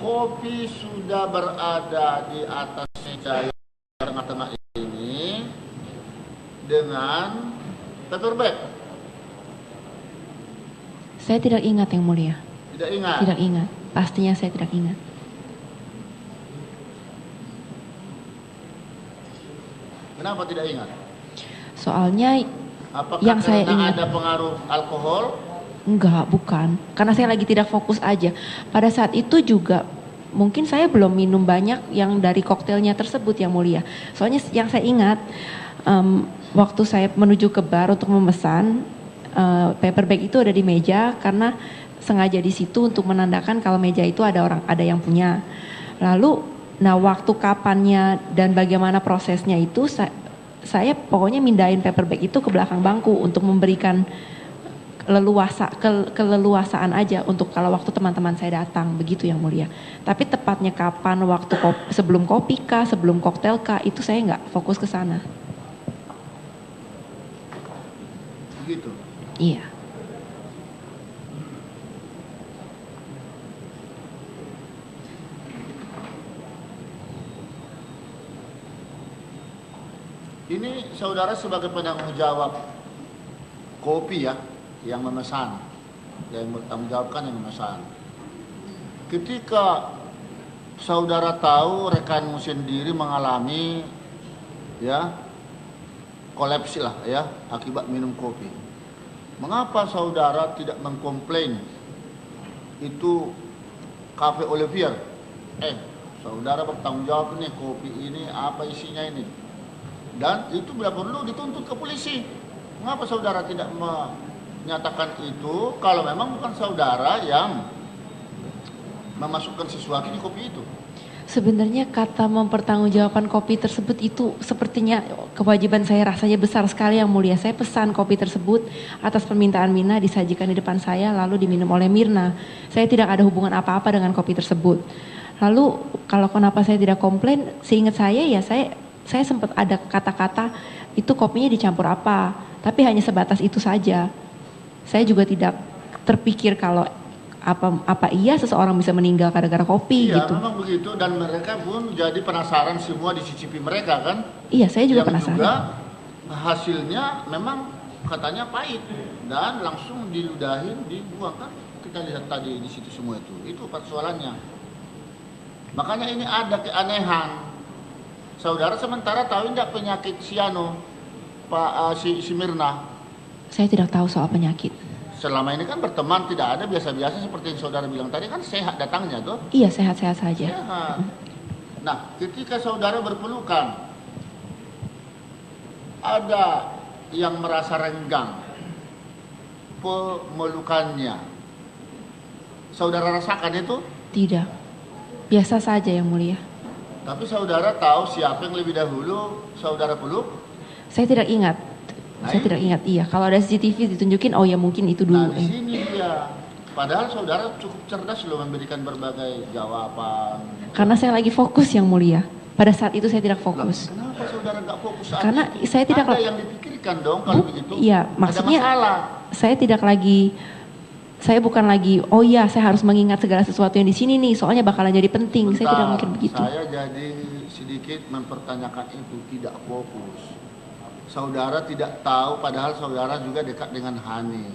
kopi sudah berada di atas meja yang tengah-tengah ini dengan paper bag? Saya tidak ingat yang mulia. Tidak ingat? Tidak ingat. Pastinya saya tidak ingat. Kenapa tidak ingat? Soalnya Apakah yang saya karena ingat, ada pengaruh alkohol? enggak, bukan. Karena saya lagi tidak fokus aja. Pada saat itu juga mungkin saya belum minum banyak yang dari koktailnya tersebut yang mulia. Soalnya yang saya ingat waktu saya menuju ke bar untuk memesan, paper bag itu ada di meja karena sengaja di situ untuk menandakan kalau meja itu ada yang punya. Lalu, nah waktu kapannya dan bagaimana prosesnya itu saya pokoknya mindahin paper bag itu ke belakang bangku untuk memberikan keleluasaan aja untuk kalau waktu teman-teman saya datang, begitu yang mulia. Tapi tepatnya kapan, waktu sebelum kopi kah, sebelum koktail kah, itu saya nggak fokus ke sana. Begitu. Iya. Ini saudara sebagai penanggung jawab kopi ya, yang memesan, yang bertanggung jawabkan yang memesan. Ketika saudara tahu rekanmu sendiri mengalami ya kolapsi lah ya akibat minum kopi, mengapa saudara tidak mengkomplain itu Cafe Olivier? Saudara bertanggung jawab nih kopi ini apa isinya ini, dan itu bila perlu dituntut ke polisi. Mengapa saudara tidak menyatakan itu kalau memang bukan saudara yang memasukkan sesuatu di kopi itu? Sebenarnya kata mempertanggungjawabkan kopi tersebut itu sepertinya kewajiban saya rasanya besar sekali yang mulia. Saya pesan kopi tersebut atas permintaan Mirna disajikan di depan saya lalu diminum oleh Mirna. Saya tidak ada hubungan apa-apa dengan kopi tersebut. Lalu kalau kenapa saya tidak komplain, seingat saya ya saya sempat ada kata-kata itu kopinya dicampur apa, tapi hanya sebatas itu saja. Saya juga tidak terpikir kalau apa iya seseorang bisa meninggal gara-gara kopi iya, gitu. Iya memang begitu, dan mereka pun jadi penasaran semua dicicipi mereka kan. Iya, saya juga yang penasaran. Juga hasilnya memang katanya pahit dan langsung diludahin, dibuang kan. Kita lihat tadi di situ semua itu persoalannya. Makanya ini ada keanehan. Saudara sementara tahu tidak penyakit Siano, si Mirna? Saya tidak tahu soal penyakit. Selama ini kan berteman tidak ada, biasa-biasa seperti yang saudara bilang tadi kan sehat datangnya tuh. Iya, sehat-sehat saja. Sehat. Nah, ketika saudara berpelukan, ada yang merasa renggang pemelukannya. Saudara rasakan itu? Tidak. Biasa saja yang mulia. Tapi saudara tahu siapa yang lebih dahulu saudara peluk? Saya tidak ingat. Saya tidak ingat, iya. Kalau ada CCTV ditunjukin, oh ya mungkin itu dulu. Nah, di sini dia. Padahal saudara cukup cerdas loh memberikan berbagai jawaban. Karena saya lagi fokus yang mulia. Pada saat itu saya tidak fokus. Kenapa saudara nggak fokus saat Karena itu? saya tidak ada yang dipikirkan dong kalau begitu. Iya, maksudnya ada masalah. Saya bukan lagi, oh ya saya harus mengingat segala sesuatu yang di sini nih, soalnya bakalan jadi penting. Bentar, saya tidak mikir begitu. Saya jadi sedikit mempertanyakan itu, tidak fokus. Saudara tidak tahu, padahal saudara juga dekat dengan Hani.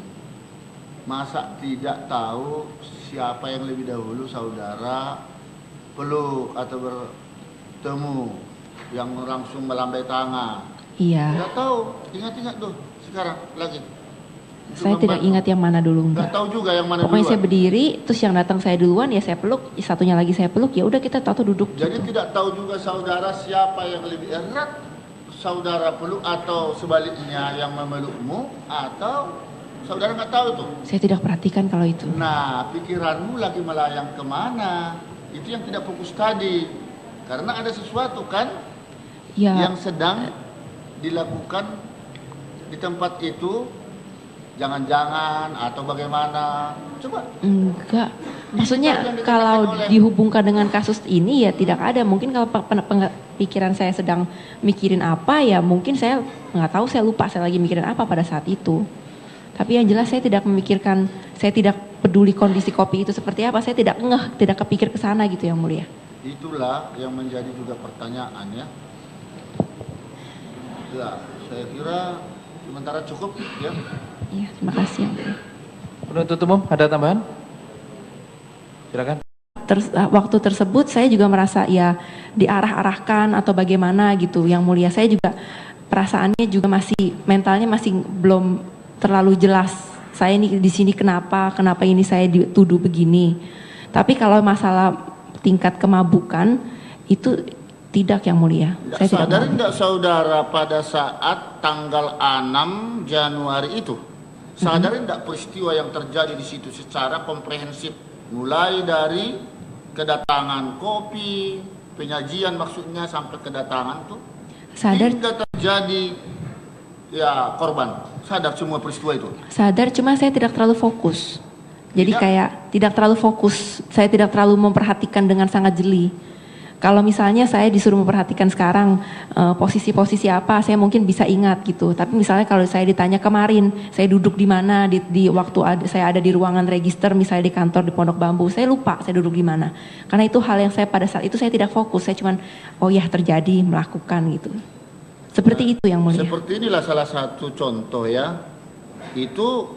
Masa tidak tahu siapa yang lebih dahulu saudara peluk atau bertemu, yang langsung melambai tangan? Iya. Tidak tahu, ingat-ingat tuh sekarang lagi. Saya tidak ingat yang mana dulu, enggak. Nggak tahu juga yang mana Pokoknya duluan. saya berdiri, terus yang datang saya duluan, ya saya peluk, satunya lagi saya peluk, ya udah kita tahu duduk. Jadi gitu. tidak tahu juga saudara siapa yang lebih erat saudara peluk atau sebaliknya yang memelukmu, atau saudara nggak tahu tuh? Saya tidak perhatikan kalau itu. Nah, pikiranmu lagi melayang kemana? Itu yang tidak fokus tadi. Karena ada sesuatu kan Ya, yang sedang dilakukan di tempat itu, jangan-jangan atau bagaimana? Coba. enggak. Maksudnya Yang dikatakan kalau oleh- dihubungkan dengan kasus ini ya tidak ada. Mungkin kalau pikiran saya sedang mikirin apa ya mungkin saya nggak tahu, saya lupa saya lagi mikirin apa pada saat itu. Tapi yang jelas saya tidak memikirkan, saya tidak peduli kondisi kopi itu seperti apa. Saya tidak ngeh, tidak kepikir ke sana gitu Yang Mulia. Itulah yang menjadi juga pertanyaan ya. Ya, saya kira sementara cukup ya. Iya, terima kasih Yang Mulia. Penuntut umum ada tambahan? Silakan. Waktu tersebut saya juga merasa ya diarah-arahkan atau bagaimana gitu Yang Mulia. Saya juga perasaannya juga masih, mentalnya masih belum terlalu jelas. Saya ini di sini kenapa ini saya dituduh begini. Tapi kalau masalah tingkat kemabukan itu tidak Yang Mulia. Saya tidak Sadar mabuk. enggak saudara pada saat tanggal 6 Januari itu? Sadar enggak peristiwa yang terjadi di situ secara komprehensif, mulai dari kedatangan kopi, penyajian maksudnya sampai kedatangan tuh Sadar, hingga terjadi ya korban. Sadar semua peristiwa itu. sadar cuma saya tidak terlalu fokus. Jadi Tidak? kayak tidak terlalu fokus. Saya tidak terlalu memperhatikan dengan sangat jeli. Kalau misalnya saya disuruh memperhatikan sekarang posisi-posisi apa, saya mungkin bisa ingat gitu. Tapi misalnya kalau saya ditanya kemarin, saya duduk di mana di waktu saya ada di ruangan register, misalnya di kantor di Pondok Bambu, saya lupa saya duduk di mana. Karena itu hal yang saya pada saat itu saya tidak fokus. Saya cuman oh ya terjadi, melakukan gitu. Seperti itu Yang Mulia. Seperti inilah salah satu contoh ya. Itu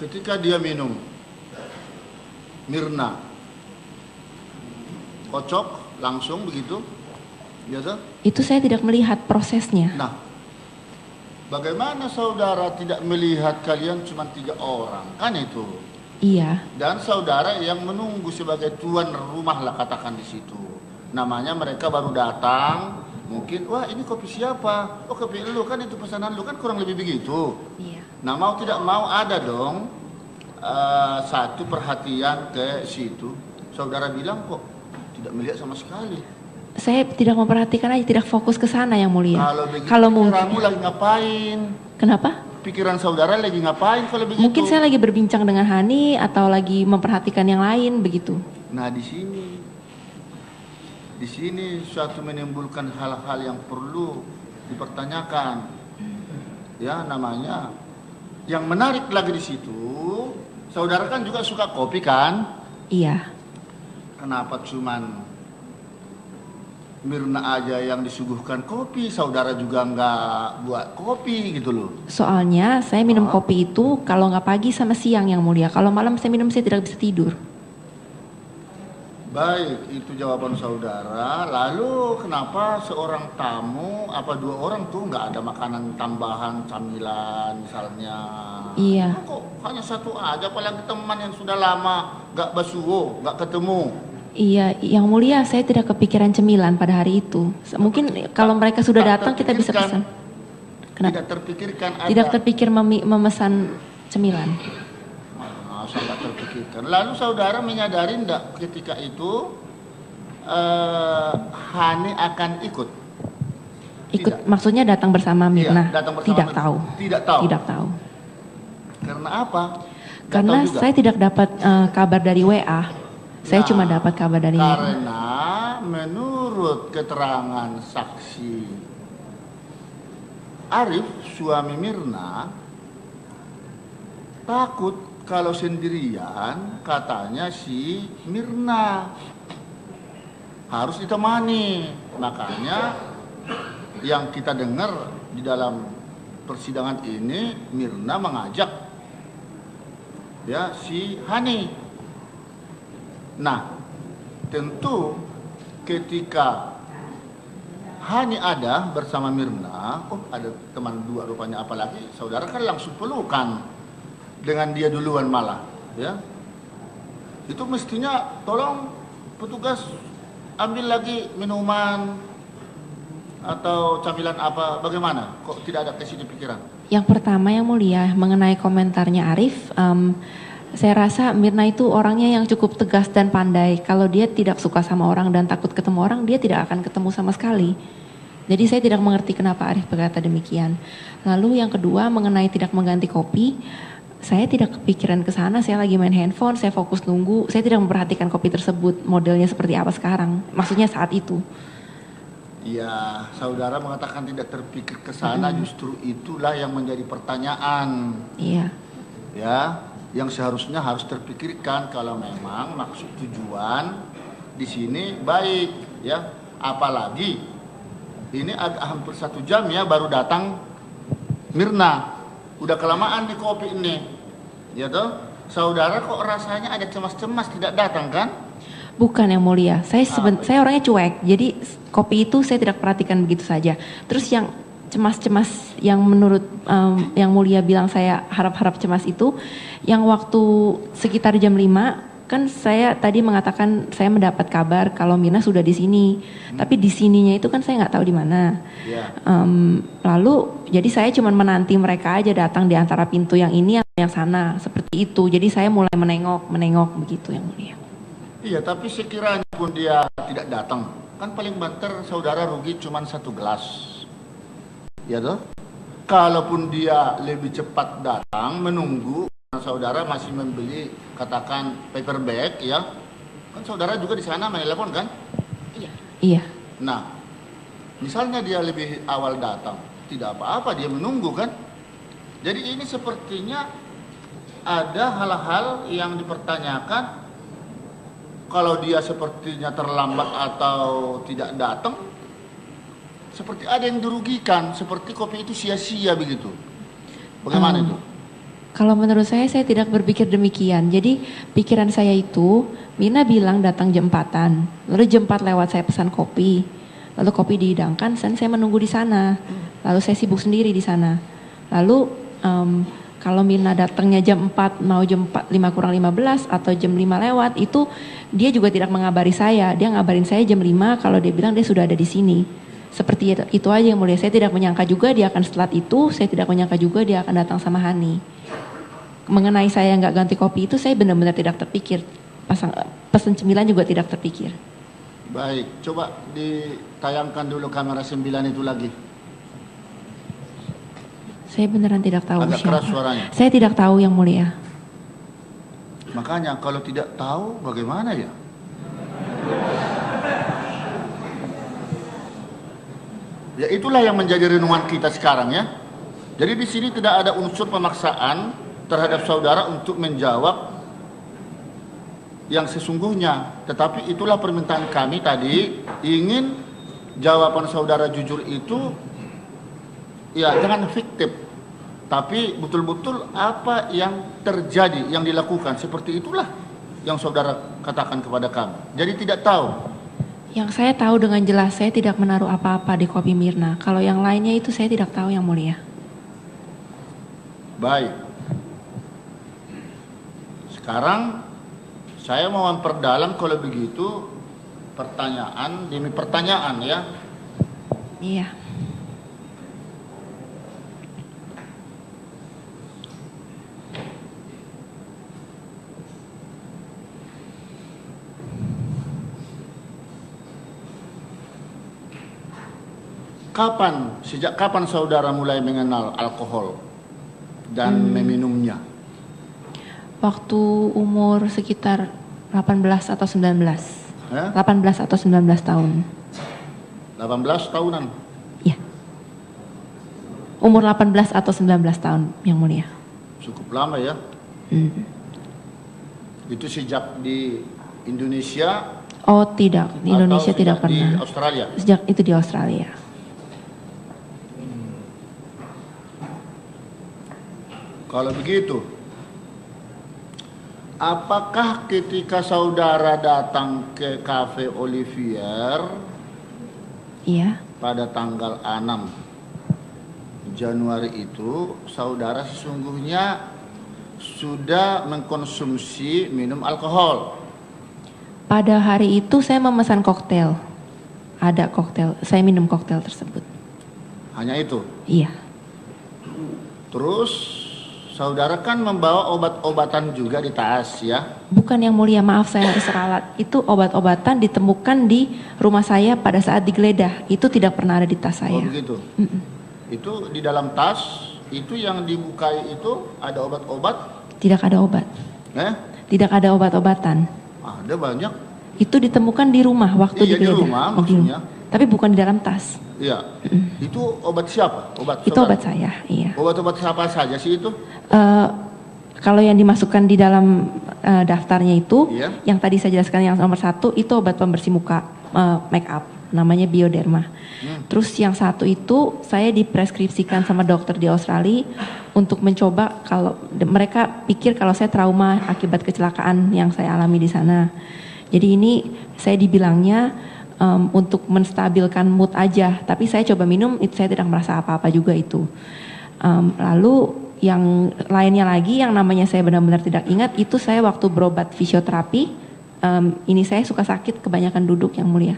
ketika dia minum Mirna, kocok langsung begitu, biasa. Itu saya tidak melihat prosesnya. Nah, bagaimana saudara tidak melihat kalian cuma 3 orang, kan itu? Iya, Dan saudara yang menunggu sebagai tuan rumah lah katakan di situ. Namanya mereka baru datang, mungkin wah ini kopi siapa? Oh kopi lu kan, itu pesanan lu kan, kurang lebih begitu. iya. Nah mau tidak mau ada dong satu perhatian ke situ. Saudara bilang kok tidak melihat sama sekali. Saya tidak memperhatikan aja, tidak fokus ke sana Yang Mulia. Kalau begitu Kalau pikiranmu mungkin, lagi ngapain? kenapa? Pikiran saudara lagi ngapain kalau begitu? Mungkin saya lagi berbincang dengan Hani atau lagi memperhatikan yang lain begitu. Nah di sini suatu menimbulkan hal-hal yang perlu dipertanyakan. Ya namanya. Yang menarik lagi di situ, saudara kan juga suka kopi kan? Iya. Kenapa cuman Mirna aja yang disuguhkan kopi, saudara juga nggak buat kopi gitu loh? Soalnya saya minum kopi itu kalau nggak pagi sama siang Yang Mulia. Kalau malam saya minum saya tidak bisa tidur. Baik, itu jawaban saudara. Lalu kenapa seorang tamu, apa 2 orang tuh nggak ada makanan tambahan, camilan misalnya? Iya. Kok hanya 1 aja, apalagi teman yang sudah lama nggak basuh, nggak ketemu. Iya, Yang Mulia saya tidak kepikiran cemilan pada hari itu. Mungkin kalau mereka sudah Tak datang kita bisa terpikirkan. pesan. Kenapa? Tidak terpikirkan ada. Tidak terpikir memesan cemilan. Saya nggak terpikirkan. Lalu saudara menyadari enggak ketika itu Hani akan ikut? Ikut Tidak. maksudnya datang bersama Mirna? Iya, datang bersama Tidak Mirna. tahu. Tidak tahu. Tidak tahu. Karena apa? Nggak Karena tahu juga. saya tidak dapat kabar dari WA. Saya Nah, cuma dapat kabar dari Mirna. Karena menurut keterangan saksi Arif, suami Mirna, takut kalau sendirian, katanya si Mirna harus ditemani. Makanya yang kita dengar di dalam persidangan ini, Mirna mengajak ya si Hani. Nah, tentu ketika Hani ada bersama Mirna, oh ada teman 2 rupanya, apalagi saudara kan langsung pelukan dengan dia duluan malah, ya. Itu mestinya tolong petugas ambil lagi minuman, atau camilan apa? Bagaimana? Kok tidak ada ke situ pikiran? Yang pertama yang mulia mengenai komentarnya Arif, saya rasa Mirna itu orangnya yang cukup tegas dan pandai. Kalau dia tidak suka sama orang dan takut ketemu orang, dia tidak akan ketemu sama sekali. Jadi saya tidak mengerti kenapa Arif berkata demikian. Lalu yang kedua mengenai tidak mengganti kopi, saya tidak kepikiran ke sana. Saya lagi main handphone, saya fokus nunggu. Saya tidak memperhatikan kopi tersebut modelnya seperti apa sekarang. Maksudnya saat itu. Ya, saudara mengatakan tidak terpikir ke sana, justru itulah yang menjadi pertanyaan. Iya. Ya, yang seharusnya harus terpikirkan kalau memang maksud tujuan di sini baik, ya. Apalagi ini agak hampir 1 jam ya baru datang Mirna. Udah kelamaan di kopi ini, ya toh. Saudara kok rasanya ada cemas-cemas tidak datang kan? Bukan yang mulia, saya orangnya cuek, jadi kopi itu saya tidak perhatikan begitu saja. Terus yang cemas-cemas yang menurut yang mulia bilang saya harap-harap cemas itu, yang waktu sekitar jam 5, kan saya tadi mengatakan saya mendapat kabar kalau Mirna sudah di sini, tapi di sininya itu kan saya nggak tahu di mana. Yeah. Lalu jadi saya cuma menanti mereka aja datang di antara pintu yang ini yang sana, seperti itu. Jadi saya mulai menengok begitu yang mulia. Iya, tapi sekiranya pun dia tidak datang, kan paling banter saudara rugi cuma 1 gelas. Ya toh? Kalaupun dia lebih cepat datang, menunggu, saudara masih membeli katakan paper bag ya, kan saudara juga di sana menelepon kan? Iya. Nah, misalnya dia lebih awal datang, tidak apa-apa dia menunggu kan? Jadi ini sepertinya ada hal-hal yang dipertanyakan. Kalau dia sepertinya terlambat atau tidak datang, seperti ada yang dirugikan, seperti kopi itu sia-sia begitu. Bagaimana itu? Kalau menurut saya tidak berpikir demikian. Jadi pikiran saya itu, Mina bilang datang jam 4-an, lalu jam 4 lewat saya pesan kopi, lalu kopi dihidangkan, dan saya menunggu di sana. Lalu saya sibuk sendiri di sana. Lalu kalau Mirna datangnya jam 4, mau jam 4, 5 kurang 15 atau jam 5 lewat, itu dia juga tidak mengabari saya. Dia ngabarin saya jam 5 kalau dia bilang dia sudah ada di sini. Seperti itu aja yang mulia. Saya tidak menyangka juga dia akan setelah itu, saya tidak menyangka juga dia akan datang sama Hani. Mengenai saya nggak ganti kopi itu saya benar-benar tidak terpikir. Pesan cemilan juga tidak terpikir. Baik, coba ditayangkan dulu kamera 9 itu lagi. Saya beneran tidak tahu agak siapa. Keras suaranya. Saya tidak tahu yang mulia. Makanya kalau tidak tahu bagaimana ya? Ya itulah yang menjadi renungan kita sekarang ya. Jadi di sini tidak ada unsur pemaksaan terhadap saudara untuk menjawab yang sesungguhnya. Tetapi itulah permintaan kami tadi, ingin jawaban saudara jujur itu ya jangan fiktif, tapi betul-betul apa yang terjadi, yang dilakukan. Seperti itulah yang saudara katakan kepada kami. Jadi tidak tahu. Yang saya tahu dengan jelas, saya tidak menaruh apa-apa di kopi Mirna. Kalau yang lainnya itu saya tidak tahu yang mulia. Baik. Sekarang saya mau memperdalam kalau begitu pertanyaan demi pertanyaan ya. Iya. Sejak kapan saudara mulai mengenal alkohol dan meminumnya? Waktu umur sekitar 18 atau 19. 18 atau 19 tahun. 18 tahunan? Iya. Umur 18 atau 19 tahun yang mulia. Cukup lama ya. Itu sejak di Indonesia? Oh tidak, di Indonesia tidak pernah. Di Australia? Sejak itu di Australia. Kalau begitu, apakah ketika saudara datang ke Cafe Olivier Iya. pada tanggal 6 Januari itu, saudara sesungguhnya sudah mengkonsumsi minum alkohol? Pada hari itu saya memesan koktail. ada koktail, saya minum koktail tersebut. Hanya itu. Iya. Terus saudara kan membawa obat-obatan juga di tas ya? Bukan yang mulia, maaf saya harus ralat. Itu obat-obatan ditemukan di rumah saya pada saat digeledah. Itu tidak pernah ada di tas saya. Oh begitu. Itu di dalam tas, itu yang dibukai itu ada obat-obat? Tidak ada obat. Tidak ada obat-obatan. Ada banyak. Itu ditemukan di rumah waktu Iya, digeledah. di rumah maksudnya. Tapi bukan di dalam tas. Iya. Itu obat siapa? Obat Itu saudara? obat saya, iya. Obat-obat siapa saja sih itu? Kalau yang dimasukkan di dalam daftarnya itu, Iya. yang tadi saya jelaskan yang nomor 1 itu obat pembersih muka, make up, namanya Bioderma. Terus yang 1 itu saya dipreskripsikan sama dokter di Australia untuk mencoba kalau mereka pikir kalau saya trauma akibat kecelakaan yang saya alami di sana. Jadi ini saya dibilangnya untuk menstabilkan mood aja, tapi saya coba minum, itu saya tidak merasa apa-apa juga itu. Lalu yang lainnya lagi yang namanya saya benar-benar tidak ingat, itu saya waktu berobat fisioterapi, ini saya suka sakit kebanyakan duduk yang mulia.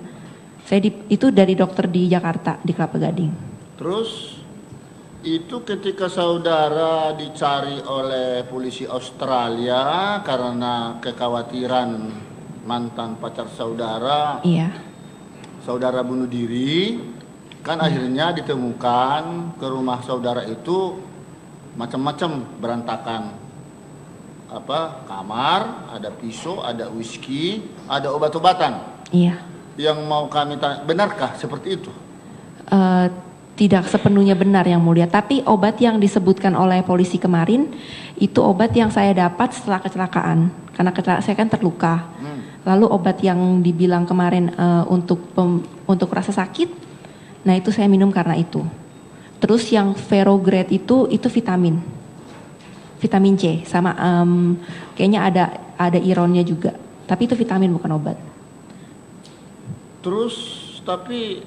Itu dari dokter di Jakarta, di Kelapa Gading. Terus itu ketika saudara dicari oleh polisi Australia karena kekhawatiran mantan pacar saudara, Iya. saudara bunuh diri, kan akhirnya ditemukan ke rumah saudara itu macam-macam berantakan. Kamar, ada pisau, ada whisky, ada obat-obatan. Iya. Yang mau kami tanya, benarkah seperti itu? Tidak sepenuhnya benar yang mulia, tapi obat yang disebutkan oleh polisi kemarin itu obat yang saya dapat setelah kecelakaan, karena saya kan terluka. Lalu obat yang dibilang kemarin untuk rasa sakit, nah itu saya minum karena itu. Terus yang Ferograde itu vitamin C sama kayaknya ada ironnya juga, tapi itu vitamin bukan obat. Terus tapi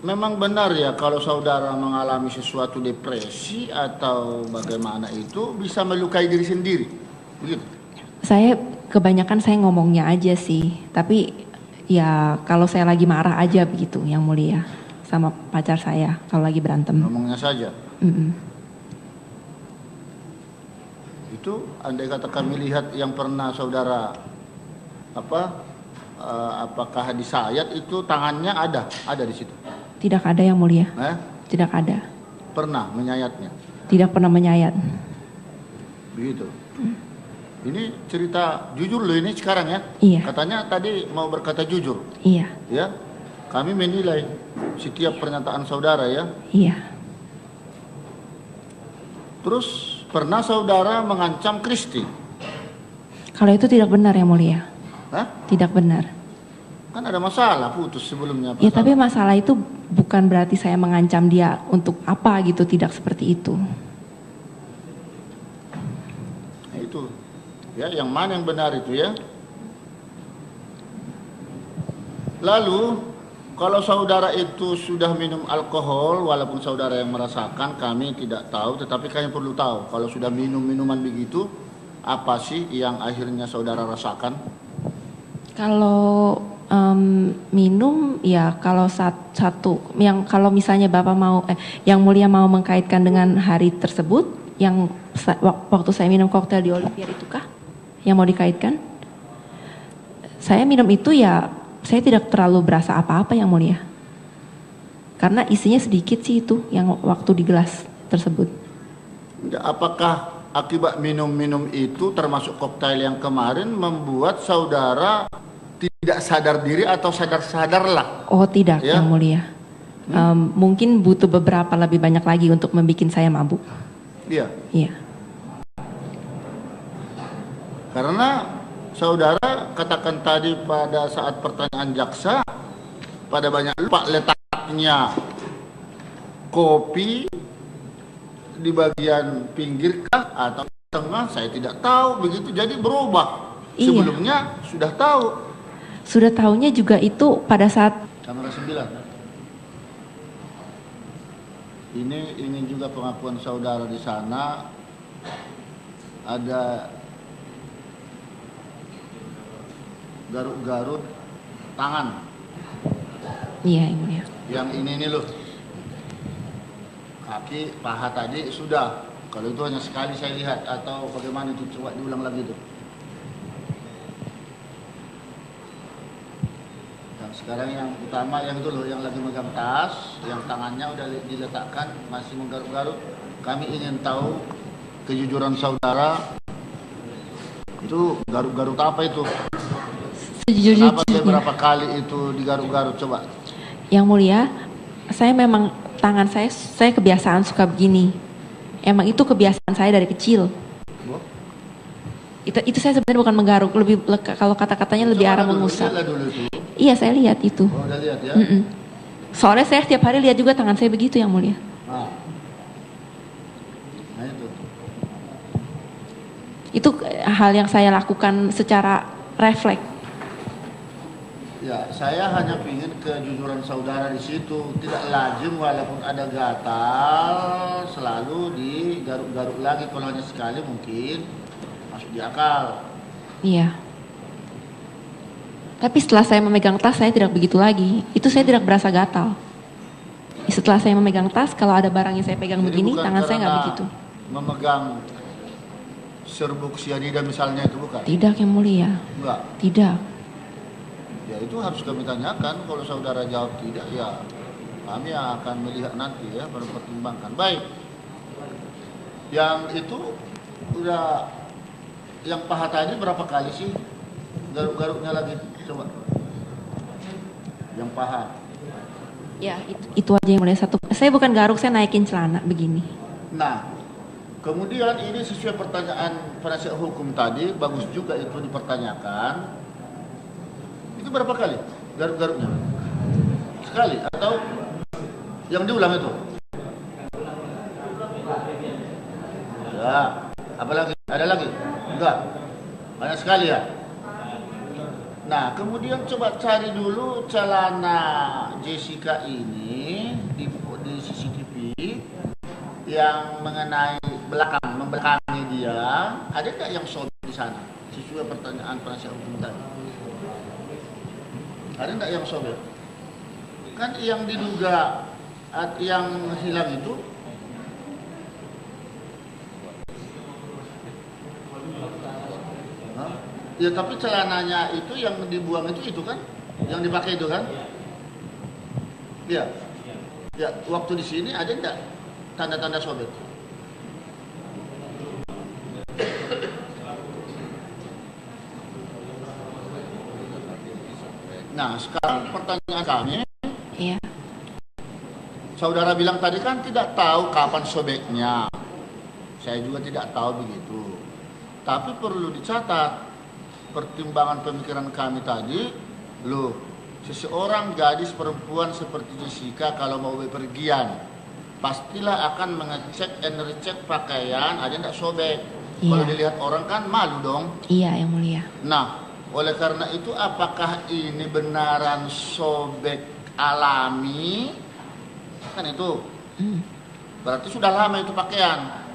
memang benar ya kalau saudara mengalami sesuatu depresi atau bagaimana itu bisa melukai diri sendiri, begitu? Saya kebanyakan saya ngomongnya aja sih, tapi ya kalau saya lagi marah aja begitu yang mulia sama pacar saya kalau lagi berantem. Ngomongnya saja. Itu andai kata kami lihat yang pernah saudara apakah disayat itu tangannya ada di situ? Tidak ada yang mulia. Tidak ada. Pernah menyayatnya? Tidak pernah menyayat. Begitu. Ini cerita jujur loh ini sekarang ya. Iya. Katanya tadi mau berkata jujur. Iya. Ya. Kami menilai setiap pernyataan saudara ya. Iya. Terus pernah saudara mengancam Kristi? Kalau itu tidak benar yang mulia. Tidak benar. Kan ada masalah putus sebelumnya. Ya tapi masalah itu bukan berarti saya mengancam dia untuk apa gitu, tidak seperti itu. Nah, itu ya yang mana yang benar itu ya. Lalu kalau saudara itu sudah minum alkohol, walaupun saudara yang merasakan, kami tidak tahu, tetapi kami perlu tahu kalau sudah minum minuman begitu, apa sih yang akhirnya saudara rasakan? Kalau minum ya kalau satu yang kalau misalnya Bapak mau yang mulia mau mengkaitkan dengan hari tersebut yang waktu saya minum koktail di Olivier itukah yang mau dikaitkan? Saya minum itu ya saya tidak terlalu berasa apa-apa yang mulia. Karena isinya sedikit sih itu yang waktu di gelas tersebut. Apakah akibat minum-minum itu termasuk koktail yang kemarin membuat saudara tidak sadar diri atau sadar-sadarlah? Oh tidak ya? Yang mulia. Mungkin butuh beberapa lebih banyak lagi untuk membuat saya mabuk. Iya. Iya. Karena saudara katakan tadi pada saat pertanyaan jaksa, pada banyak lupa letaknya kopi di bagian pinggirkah atau tengah, saya tidak tahu begitu. Jadi berubah. Iya. Sebelumnya sudah tahu. Sudah tahunya juga itu pada saat Kamera 9. Ini juga pengakuan saudara di sana. Ada garuk-garuk tangan. Iya, Yang Mulia. Yang ini loh, kaki, paha tadi sudah. Kalau itu hanya sekali saya lihat, atau bagaimana itu, coba diulang lagi tuh. Yang sekarang yang utama yang itu loh, yang lagi megang tas, yang tangannya udah diletakkan, masih menggaruk-garuk. Kami ingin tahu kejujuran saudara, itu garuk-garuk apa itu? Kenapa beberapa kali itu digaruk-garuk, coba? Yang Mulia, saya memang tangan saya kebiasaan suka begini. Emang itu kebiasaan saya dari kecil. Itu saya sebenarnya bukan menggaruk, lebih kalau kata-katanya lebih arah mengusap. Iya, saya lihat itu. Oh, udah lihat ya? Soalnya saya setiap hari lihat juga tangan saya begitu, Yang Mulia. Nah itu. Itu hal yang saya lakukan secara refleks. Ya, saya hanya ingin kejujuran saudara di situ. Tidak lazim walaupun ada gatal selalu digaruk-garuk lagi. Kalau hanya sekali mungkin masuk di akal. Iya. Tapi setelah saya memegang tas, saya tidak begitu lagi. Itu saya tidak berasa gatal. Setelah saya memegang tas, kalau ada barang yang saya pegang Jadi begini, bukan tangan saya nggak karena begitu. memegang serbuk sianida misalnya itu bukan? Tidak, Yang Mulia. Enggak. Tidak. Ya itu harus kami tanyakan. Kalau saudara jawab tidak, ya kami akan melihat nanti ya, mempertimbangkan. Baik. Yang itu udah, yang paha tadi berapa kali sih garuk-garuknya lagi, coba? Yang paha. Ya, itu aja Yang Mulia. Satu. Saya bukan garuk, saya naikin celana begini. Nah, kemudian ini sesuai pertanyaan penasihat hukum tadi, bagus juga itu dipertanyakan. Itu berapa kali garuk-garuknya? Sekali atau yang diulang itu? Ya, apa lagi? Ada lagi? Enggak. Hanya sekali ya? Nah, kemudian coba cari dulu celana Jessica ini di CCTV yang mengenai belakang, membelakangi dia. Ada nggak yang sobek di sana? Sesuai pertanyaan penasihat hukum tadi. Ada nggak yang sobek? Kan yang diduga yang hilang itu ya, tapi celananya itu yang dibuang itu kan? Yang dipakai itu kan? Ya. Ya, waktu di sini ada nggak tanda-tanda sobek? Nah, sekarang pertanyaan kami, Iya. saudara bilang tadi kan tidak tahu kapan sobeknya. Saya juga tidak tahu begitu. Tapi perlu dicatat, pertimbangan pemikiran kami tadi, loh, seseorang gadis perempuan seperti Jessica kalau mau bepergian, pastilah akan mengecek and recheck pakaian, ada tidak sobek. Iya. Kalau dilihat orang kan malu dong. Iya, Yang Mulia. Nah, oleh karena itu apakah ini benaran sobek alami? Kan itu. Berarti sudah lama itu pakaian.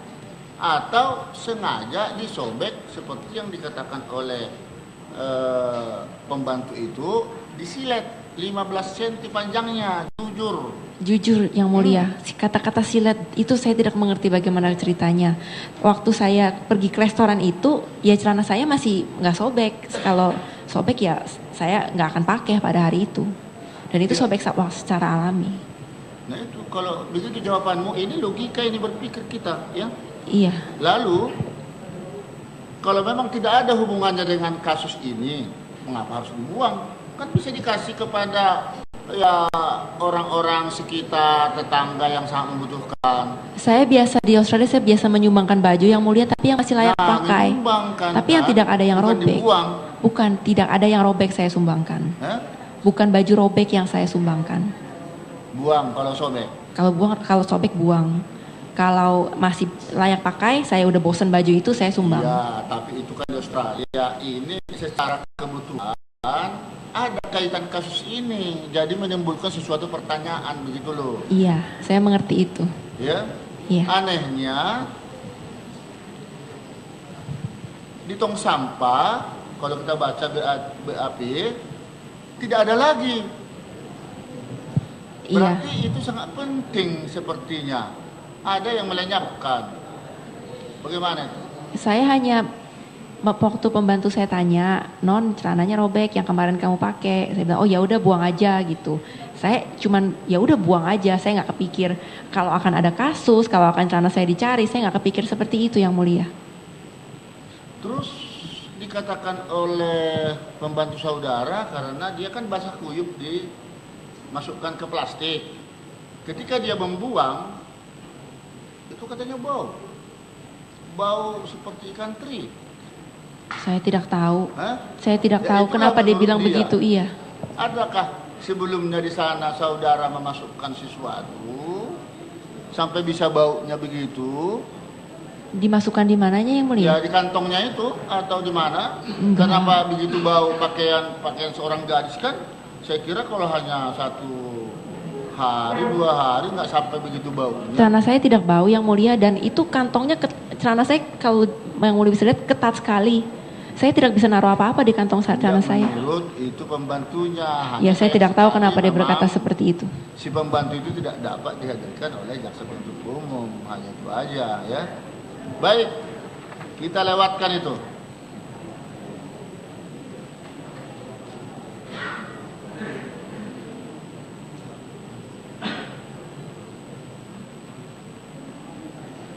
Atau sengaja disobek seperti yang dikatakan oleh pembantu itu, disilet 15 cm panjangnya, Jujur Yang Mulia, kata-kata silet itu saya tidak mengerti bagaimana ceritanya. Waktu saya pergi ke restoran itu, ya celana saya masih nggak sobek. Kalau sobek ya saya nggak akan pakai pada hari itu. Dan itu sobek secara alami. Nah itu, kalau begitu jawabanmu, ini logika ini berpikir kita, ya. Iya. Lalu, kalau memang tidak ada hubungannya dengan kasus ini, mengapa harus dibuang? Kan bisa dikasih kepada ya orang-orang sekitar, tetangga yang sangat membutuhkan. Saya biasa di Australia, saya biasa menyumbangkan baju Yang Mulia, tapi yang masih layak pakai. Tapi yang tidak ada yang robek. Dibuang. Bukan, tidak ada yang robek saya sumbangkan. Bukan baju robek yang saya sumbangkan. Buang kalau sobek. Kalau sobek buang. Kalau masih layak pakai, saya udah bosen baju itu, saya sumbang. Ya, tapi itu kan di Australia. Ini secara kebutuhan ada kaitan kasus ini, jadi menimbulkan sesuatu pertanyaan begitu loh. Iya, saya mengerti itu. Ya. Iya. Anehnya di tong sampah, kalau kita baca BAP, tidak ada lagi Berarti itu sangat penting sepertinya. Ada yang melenyapkan. Bagaimana itu? Saya hanya waktu pembantu saya tanya, non celananya robek yang kemarin kamu pakai, saya bilang oh ya udah buang aja gitu. Saya cuman ya udah buang aja, saya nggak kepikir kalau akan ada kasus, kalau akan celana saya dicari, saya nggak kepikir seperti itu yang mulia. Terus dikatakan oleh pembantu saudara karena dia kan basah kuyup dimasukkan ke plastik. Ketika dia membuang, itu katanya bau seperti ikan teri. Saya tidak tahu. Hah? Saya tidak Ya, tahu itulah kenapa dia menurut bilang dia. begitu. Iya. Adakah sebelumnya di sana saudara memasukkan sesuatu sampai bisa baunya begitu? Dimasukkan di mananya yang mulia? Ya di kantongnya itu atau di mana? Enggak. Kenapa begitu bau pakaian seorang gadis kan? Saya kira kalau hanya 1 hari 2 hari nggak sampai begitu baunya. Celana saya tidak bau yang mulia dan itu kantongnya celana saya kalau yang mulia bisa lihat ketat sekali. Saya tidak bisa naruh apa-apa di kantong celana saya. Menurut itu pembantunya. Ya saya tidak tahu kenapa dia memang berkata seperti itu. Si pembantu itu tidak dapat dihadirkan oleh jaksa penuntut umum, hanya itu aja ya. Baik, kita lewatkan itu.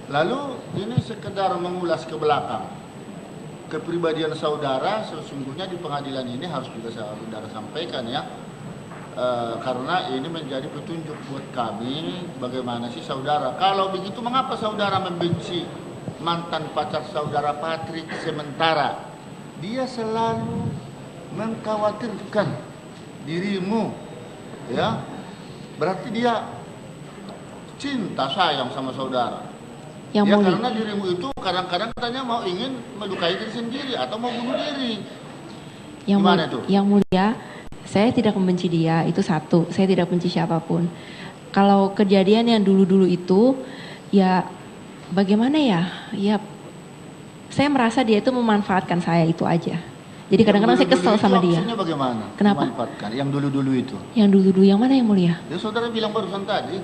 Lalu ini sekedar mengulas ke belakang. Kepribadian saudara sesungguhnya di pengadilan ini harus juga saudara sampaikan ya. Karena ini menjadi petunjuk buat kami bagaimana sih saudara. Kalau begitu mengapa saudara membenci mantan pacar saudara Patrick sementara dia selalu mengkhawatirkan dirimu ya. Berarti dia cinta sayang sama saudara. Yang Ya mulia. karena dirimu itu kadang-kadang katanya mau ingin melukai diri sendiri atau mau bunuh diri. Yang Gimana mulia, itu? yang mulia, saya tidak membenci dia, itu satu. Saya tidak benci siapapun. Kalau kejadian yang dulu-dulu itu, ya bagaimana ya? Ya, saya merasa dia itu memanfaatkan saya itu aja. Jadi kadang-kadang saya kesel sama dia. Maksudnya bagaimana? Kenapa? Memanfaatkan. Yang dulu-dulu itu. Yang dulu-dulu yang mana yang mulia? Ya saudara bilang barusan tadi.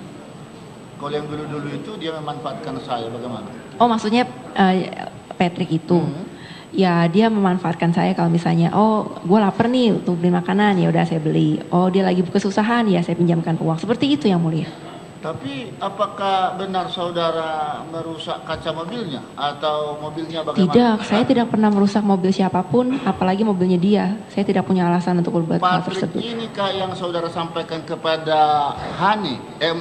Kalau yang dulu-dulu itu dia memanfaatkan saya bagaimana? Oh maksudnya Patrick itu. Ya dia memanfaatkan saya kalau misalnya, oh gue lapar nih untuk beli makanan, ya udah saya beli. Oh dia lagi kesusahan, ya saya pinjamkan uang. Seperti itu yang mulia. Tapi apakah benar saudara merusak kaca mobilnya atau mobilnya bagaimana? Tidak, saya tidak pernah merusak mobil siapapun, apalagi mobilnya dia. Saya tidak punya alasan untuk berbuat hal Patrick tersebut. ini kah yang saudara sampaikan kepada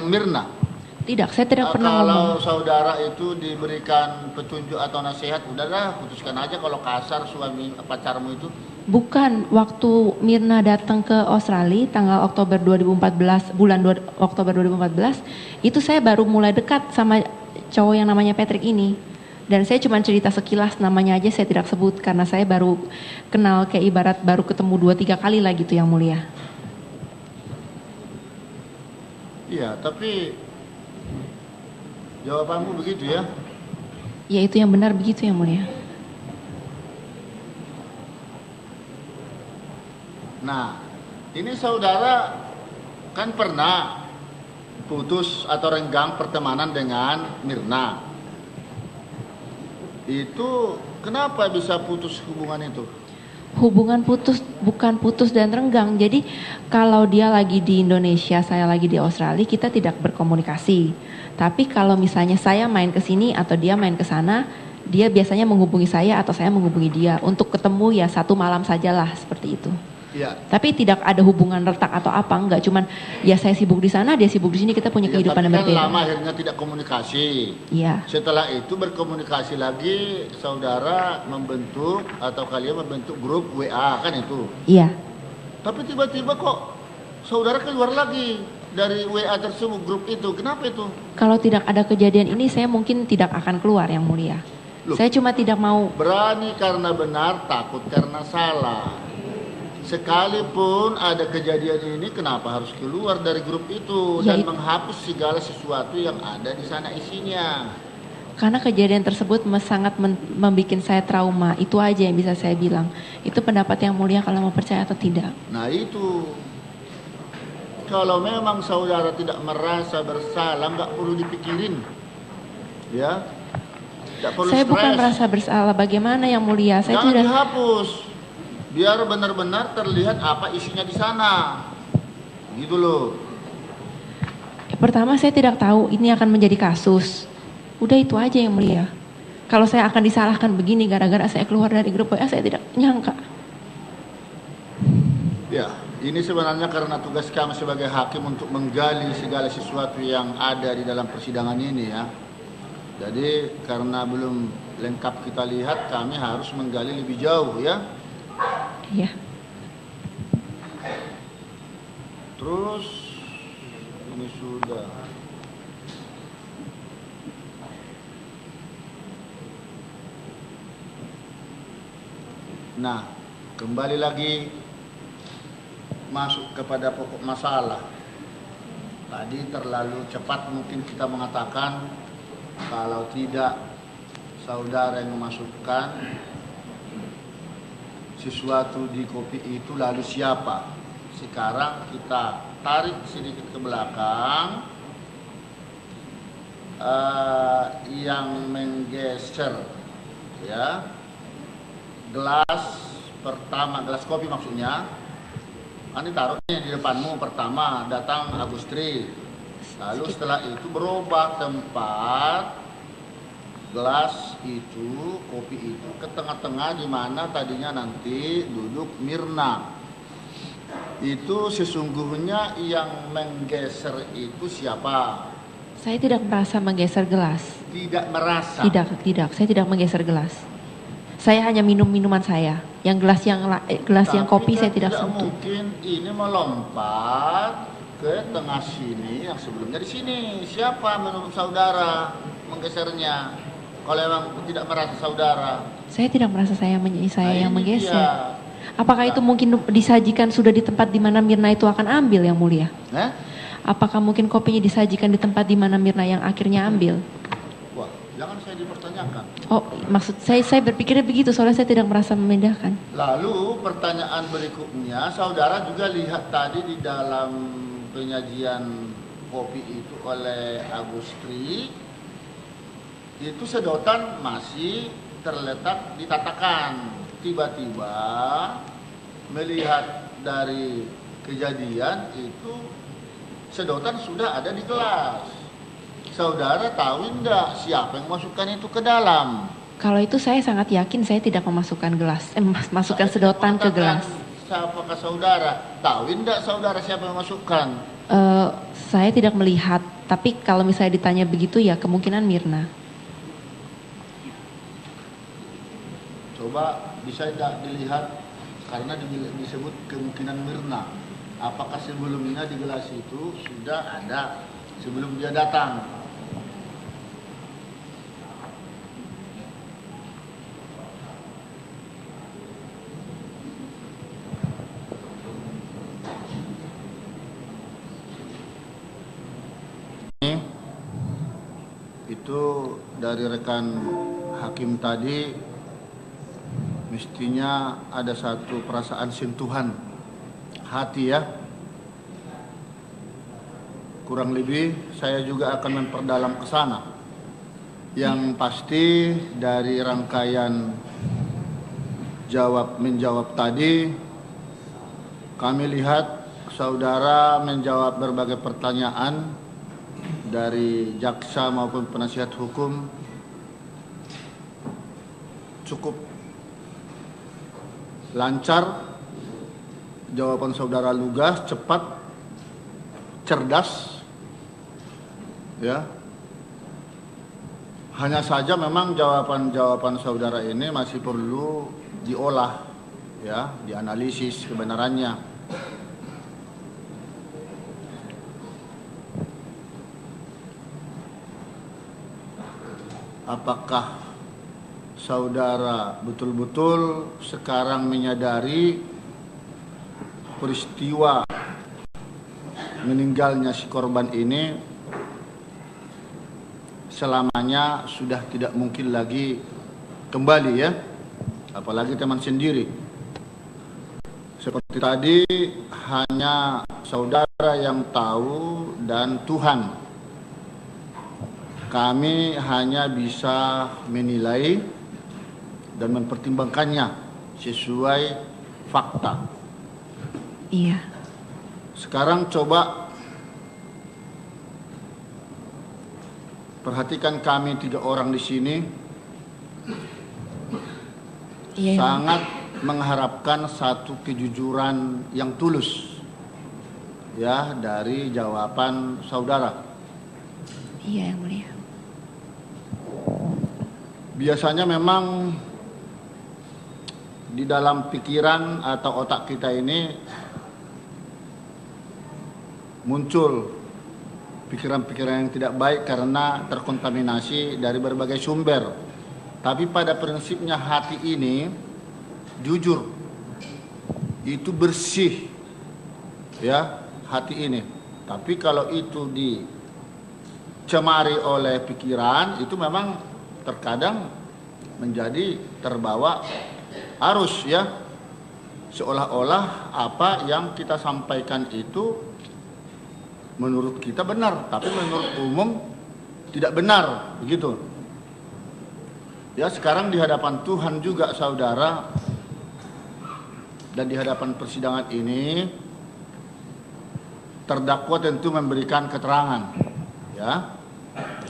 Mirna? Tidak, saya tidak pernah Kalau ngomong. saudara itu diberikan petunjuk atau nasihat, udahlah putuskan aja kalau kasar suami pacarmu itu. Bukan, waktu Mirna datang ke Australia tanggal Oktober 2014, Oktober 2014, itu saya baru mulai dekat sama cowok yang namanya Patrick ini. Dan saya cuma cerita sekilas, namanya aja saya tidak sebut karena saya baru kenal, kayak ibarat baru ketemu 2-3 kali lah gitu yang mulia. Iya, tapi jawabanmu begitu ya. Ya itu yang benar begitu yang mulia. Nah, ini saudara kan pernah putus atau renggang pertemanan dengan Mirna. Itu kenapa bisa putus hubungan itu? Hubungan putus, bukan putus dan renggang. Jadi kalau dia lagi di Indonesia, saya lagi di Australia, kita tidak berkomunikasi. Tapi kalau misalnya saya main ke sini atau dia main ke sana, dia biasanya menghubungi saya atau saya menghubungi dia. Untuk ketemu ya 1 malam sajalah seperti itu. Ya. Tapi tidak ada hubungan retak atau apa, enggak. Cuman ya saya sibuk di sana, dia sibuk di sini, kita punya kehidupan yang tapi kan berbeda. lama akhirnya tidak komunikasi. Iya. Setelah itu berkomunikasi lagi, saudara membentuk atau kalian membentuk grup WA kan itu. Iya. Tapi tiba-tiba kok saudara keluar lagi dari WA tersebut, grup itu. Kenapa itu? Kalau tidak ada kejadian ini, saya mungkin tidak akan keluar yang mulia. Loh. Saya cuma tidak mau. Berani karena benar, takut karena salah. Sekalipun ada kejadian ini, kenapa harus keluar dari grup itu Ya, dan menghapus segala sesuatu yang ada di sana isinya? Karena kejadian tersebut sangat membuat saya trauma. Itu aja yang bisa saya bilang. Itu pendapat yang mulia kalau mau percaya atau tidak. Nah itu Kalau memang saudara tidak merasa bersalah, nggak perlu dipikirin, ya. Tidak perlu Saya stres. bukan merasa bersalah, bagaimana Yang Mulia? Saya Jangan tidak. dihapus, biar benar-benar terlihat apa isinya di sana, gitu loh. Pertama saya tidak tahu ini akan menjadi kasus. Udah itu aja Yang Mulia. Kalau saya akan disalahkan begini gara-gara saya keluar dari grup WA, saya tidak nyangka. Ya, ini sebenarnya karena tugas kami sebagai hakim untuk menggali segala sesuatu yang ada di dalam persidangan ini ya. Jadi karena belum lengkap kita lihat, kami harus menggali lebih jauh ya. Iya. Terus ini sudah. Nah, kembali lagi masuk kepada pokok masalah. Tadi terlalu cepat mungkin kita mengatakan kalau tidak saudara yang memasukkan sesuatu di kopi itu lalu siapa? Sekarang kita tarik sedikit ke belakang, yang menggeser ya gelas pertama, gelas kopi maksudnya, kan ditaruhnya di depanmu. Pertama datang Agustri, lalu setelah itu berubah tempat gelas itu, kopi itu ke tengah-tengah di mana tadinya nanti duduk Mirna. Itu sesungguhnya yang menggeser itu siapa? Saya tidak merasa menggeser gelas. Tidak merasa. Tidak. Saya tidak menggeser gelas. Saya hanya minum minuman saya. Yang gelas yang kopi kan saya tidak sentuh. Mungkin ini melompat ke tengah sini yang sebelumnya di sini. Siapa menurut saudara menggesernya? Kalau memang tidak merasa saudara. Saya tidak merasa saya yang ini menggeser. dia. Apakah itu mungkin disajikan sudah di tempat di mana Mirna itu akan ambil Yang Mulia? Apakah mungkin kopinya disajikan di tempat di mana Mirna yang akhirnya ambil? Wah, jangan saya dipertanyakan. Oh, maksud saya berpikirnya begitu, soalnya saya tidak merasa memindahkan. Lalu pertanyaan berikutnya, saudara juga lihat tadi di dalam penyajian kopi itu oleh Agustri, itu sedotan masih terletak di tatakan. Tiba-tiba melihat dari kejadian itu sedotan sudah ada di gelas. Saudara tahu enggak siapa yang masukkan itu ke dalam? Kalau itu saya sangat yakin saya tidak memasukkan masukkan sedotan ke gelas. Siapakah saudara? Tahu enggak saudara siapa yang masukkan? Saya tidak melihat, tapi kalau misalnya ditanya begitu ya kemungkinan Mirna. Coba bisa tidak dilihat karena disebut kemungkinan Mirna. Apakah sebelumnya di gelas itu sudah ada sebelum dia datang? Itu dari rekan hakim tadi, mestinya ada satu perasaan sentuhan hati ya. Kurang lebih saya juga akan memperdalam ke sana. Yang pasti dari rangkaian menjawab tadi, kami lihat saudara menjawab berbagai pertanyaan dari jaksa maupun penasihat hukum cukup lancar. Jawaban saudara lugas, cepat, cerdas, ya. Hanya saja memang jawaban-jawaban saudara ini masih perlu diolah, ya, dianalisis kebenarannya. Apakah saudara betul-betul sekarang menyadari peristiwa meninggalnya si korban ini selamanya sudah tidak mungkin lagi kembali ya, apalagi teman sendiri. Seperti tadi hanya saudara yang tahu dan Tuhan. Kami hanya bisa menilai dan mempertimbangkannya sesuai fakta. Iya. Sekarang coba perhatikan kami 3 orang di sini. Iya. Sangat mengharapkan satu kejujuran yang tulus ya dari jawaban saudara. Iya, Yang Mulia. Biasanya memang di dalam pikiran atau otak kita ini muncul pikiran-pikiran yang tidak baik karena terkontaminasi dari berbagai sumber. Tapi pada prinsipnya hati ini jujur, itu bersih ya hati ini. Tapi kalau itu dicemari oleh pikiran, itu memang terkadang menjadi terbawa arus ya, seolah-olah apa yang kita sampaikan itu menurut kita benar, tapi menurut umum tidak benar, begitu. Ya, sekarang di hadapan Tuhan juga saudara, dan di hadapan persidangan ini terdakwa tentu memberikan keterangan ya,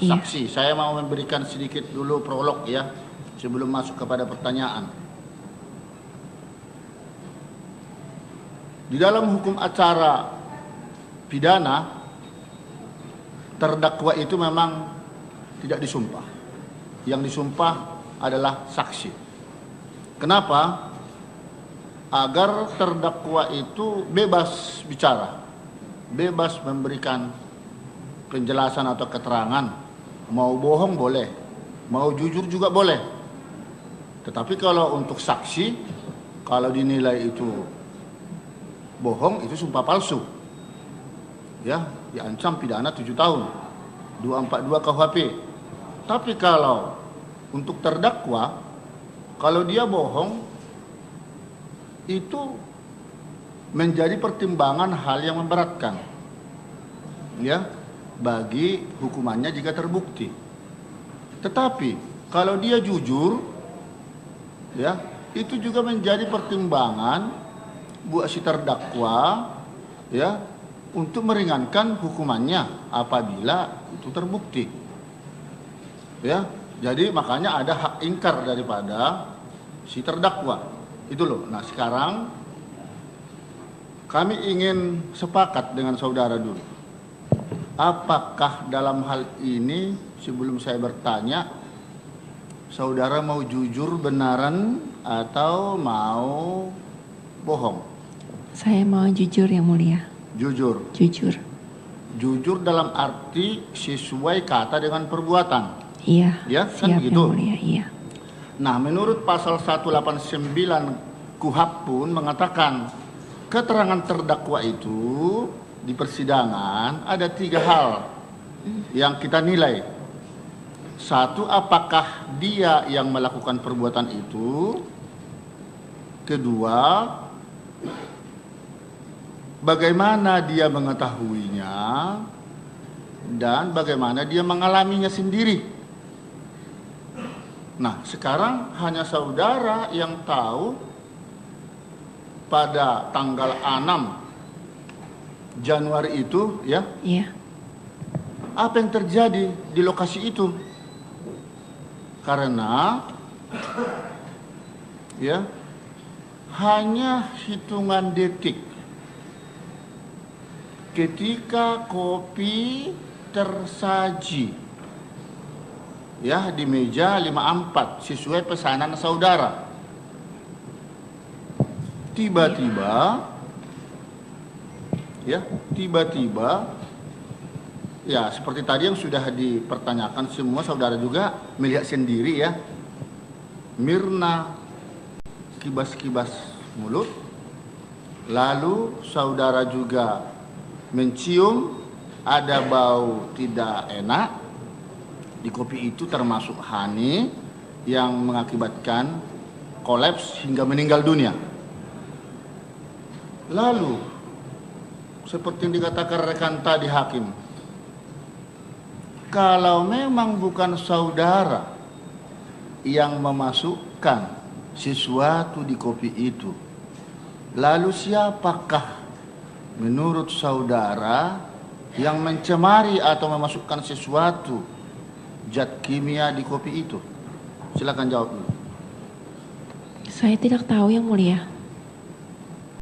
saksi. Saya mau memberikan sedikit dulu prolog ya sebelum masuk kepada pertanyaan. Di dalam hukum acara pidana, terdakwa itu memang tidak disumpah. Yang disumpah adalah saksi. Kenapa? Agar terdakwa itu bebas bicara, bebas memberikan penjelasan atau keterangan. Mau bohong boleh, mau jujur juga boleh. Tetapi kalau untuk saksi, kalau dinilai itu bohong, itu sumpah palsu. Ya, diancam pidana 7 tahun, 242 KUHP. Tapi kalau untuk terdakwa, kalau dia bohong, itu menjadi pertimbangan hal yang memberatkan ya bagi hukumannya jika terbukti. Tetapi kalau dia jujur ya, itu juga menjadi pertimbangan buat si terdakwa ya untuk meringankan hukumannya apabila itu terbukti. Ya, jadi makanya ada hak ingkar daripada si terdakwa. Itu loh. Nah, sekarang kami ingin sepakat dengan saudara dulu. Apakah dalam hal ini, sebelum saya bertanya, saudara mau jujur benaran atau mau bohong? Saya mau jujur, Yang Mulia. Jujur. Jujur. Jujur dalam arti sesuai kata dengan perbuatan. Iya. Ya, kan siap, begitu. Yang Mulia, iya. Nah, menurut pasal 189 KUHP pun mengatakan keterangan terdakwa itu di persidangan ada 3 hal yang kita nilai. 1, apakah dia yang melakukan perbuatan itu? 2, bagaimana dia mengetahuinya? Dan bagaimana dia mengalaminya sendiri? Nah, sekarang hanya saudara yang tahu pada tanggal 6 Januari itu ya. Iya. Apa yang terjadi di lokasi itu? Karena ya hanya hitungan detik ketika kopi tersaji ya di meja 54 sesuai pesanan saudara. Tiba-tiba ya seperti tadi yang sudah dipertanyakan semua, saudara juga melihat sendiri ya. Mirna kibas-kibas mulut, lalu saudara juga mencium ada bau tidak enak di kopi itu, termasuk hani yang mengakibatkan kolaps hingga meninggal dunia. Lalu seperti yang dikatakan rekan tadi hakim, kalau memang bukan saudara yang memasukkan sesuatu di kopi itu, lalu siapakah menurut saudara yang mencemari atau memasukkan sesuatu zat kimia di kopi itu? Silakan jawab dulu. Saya tidak tahu, Yang Mulia.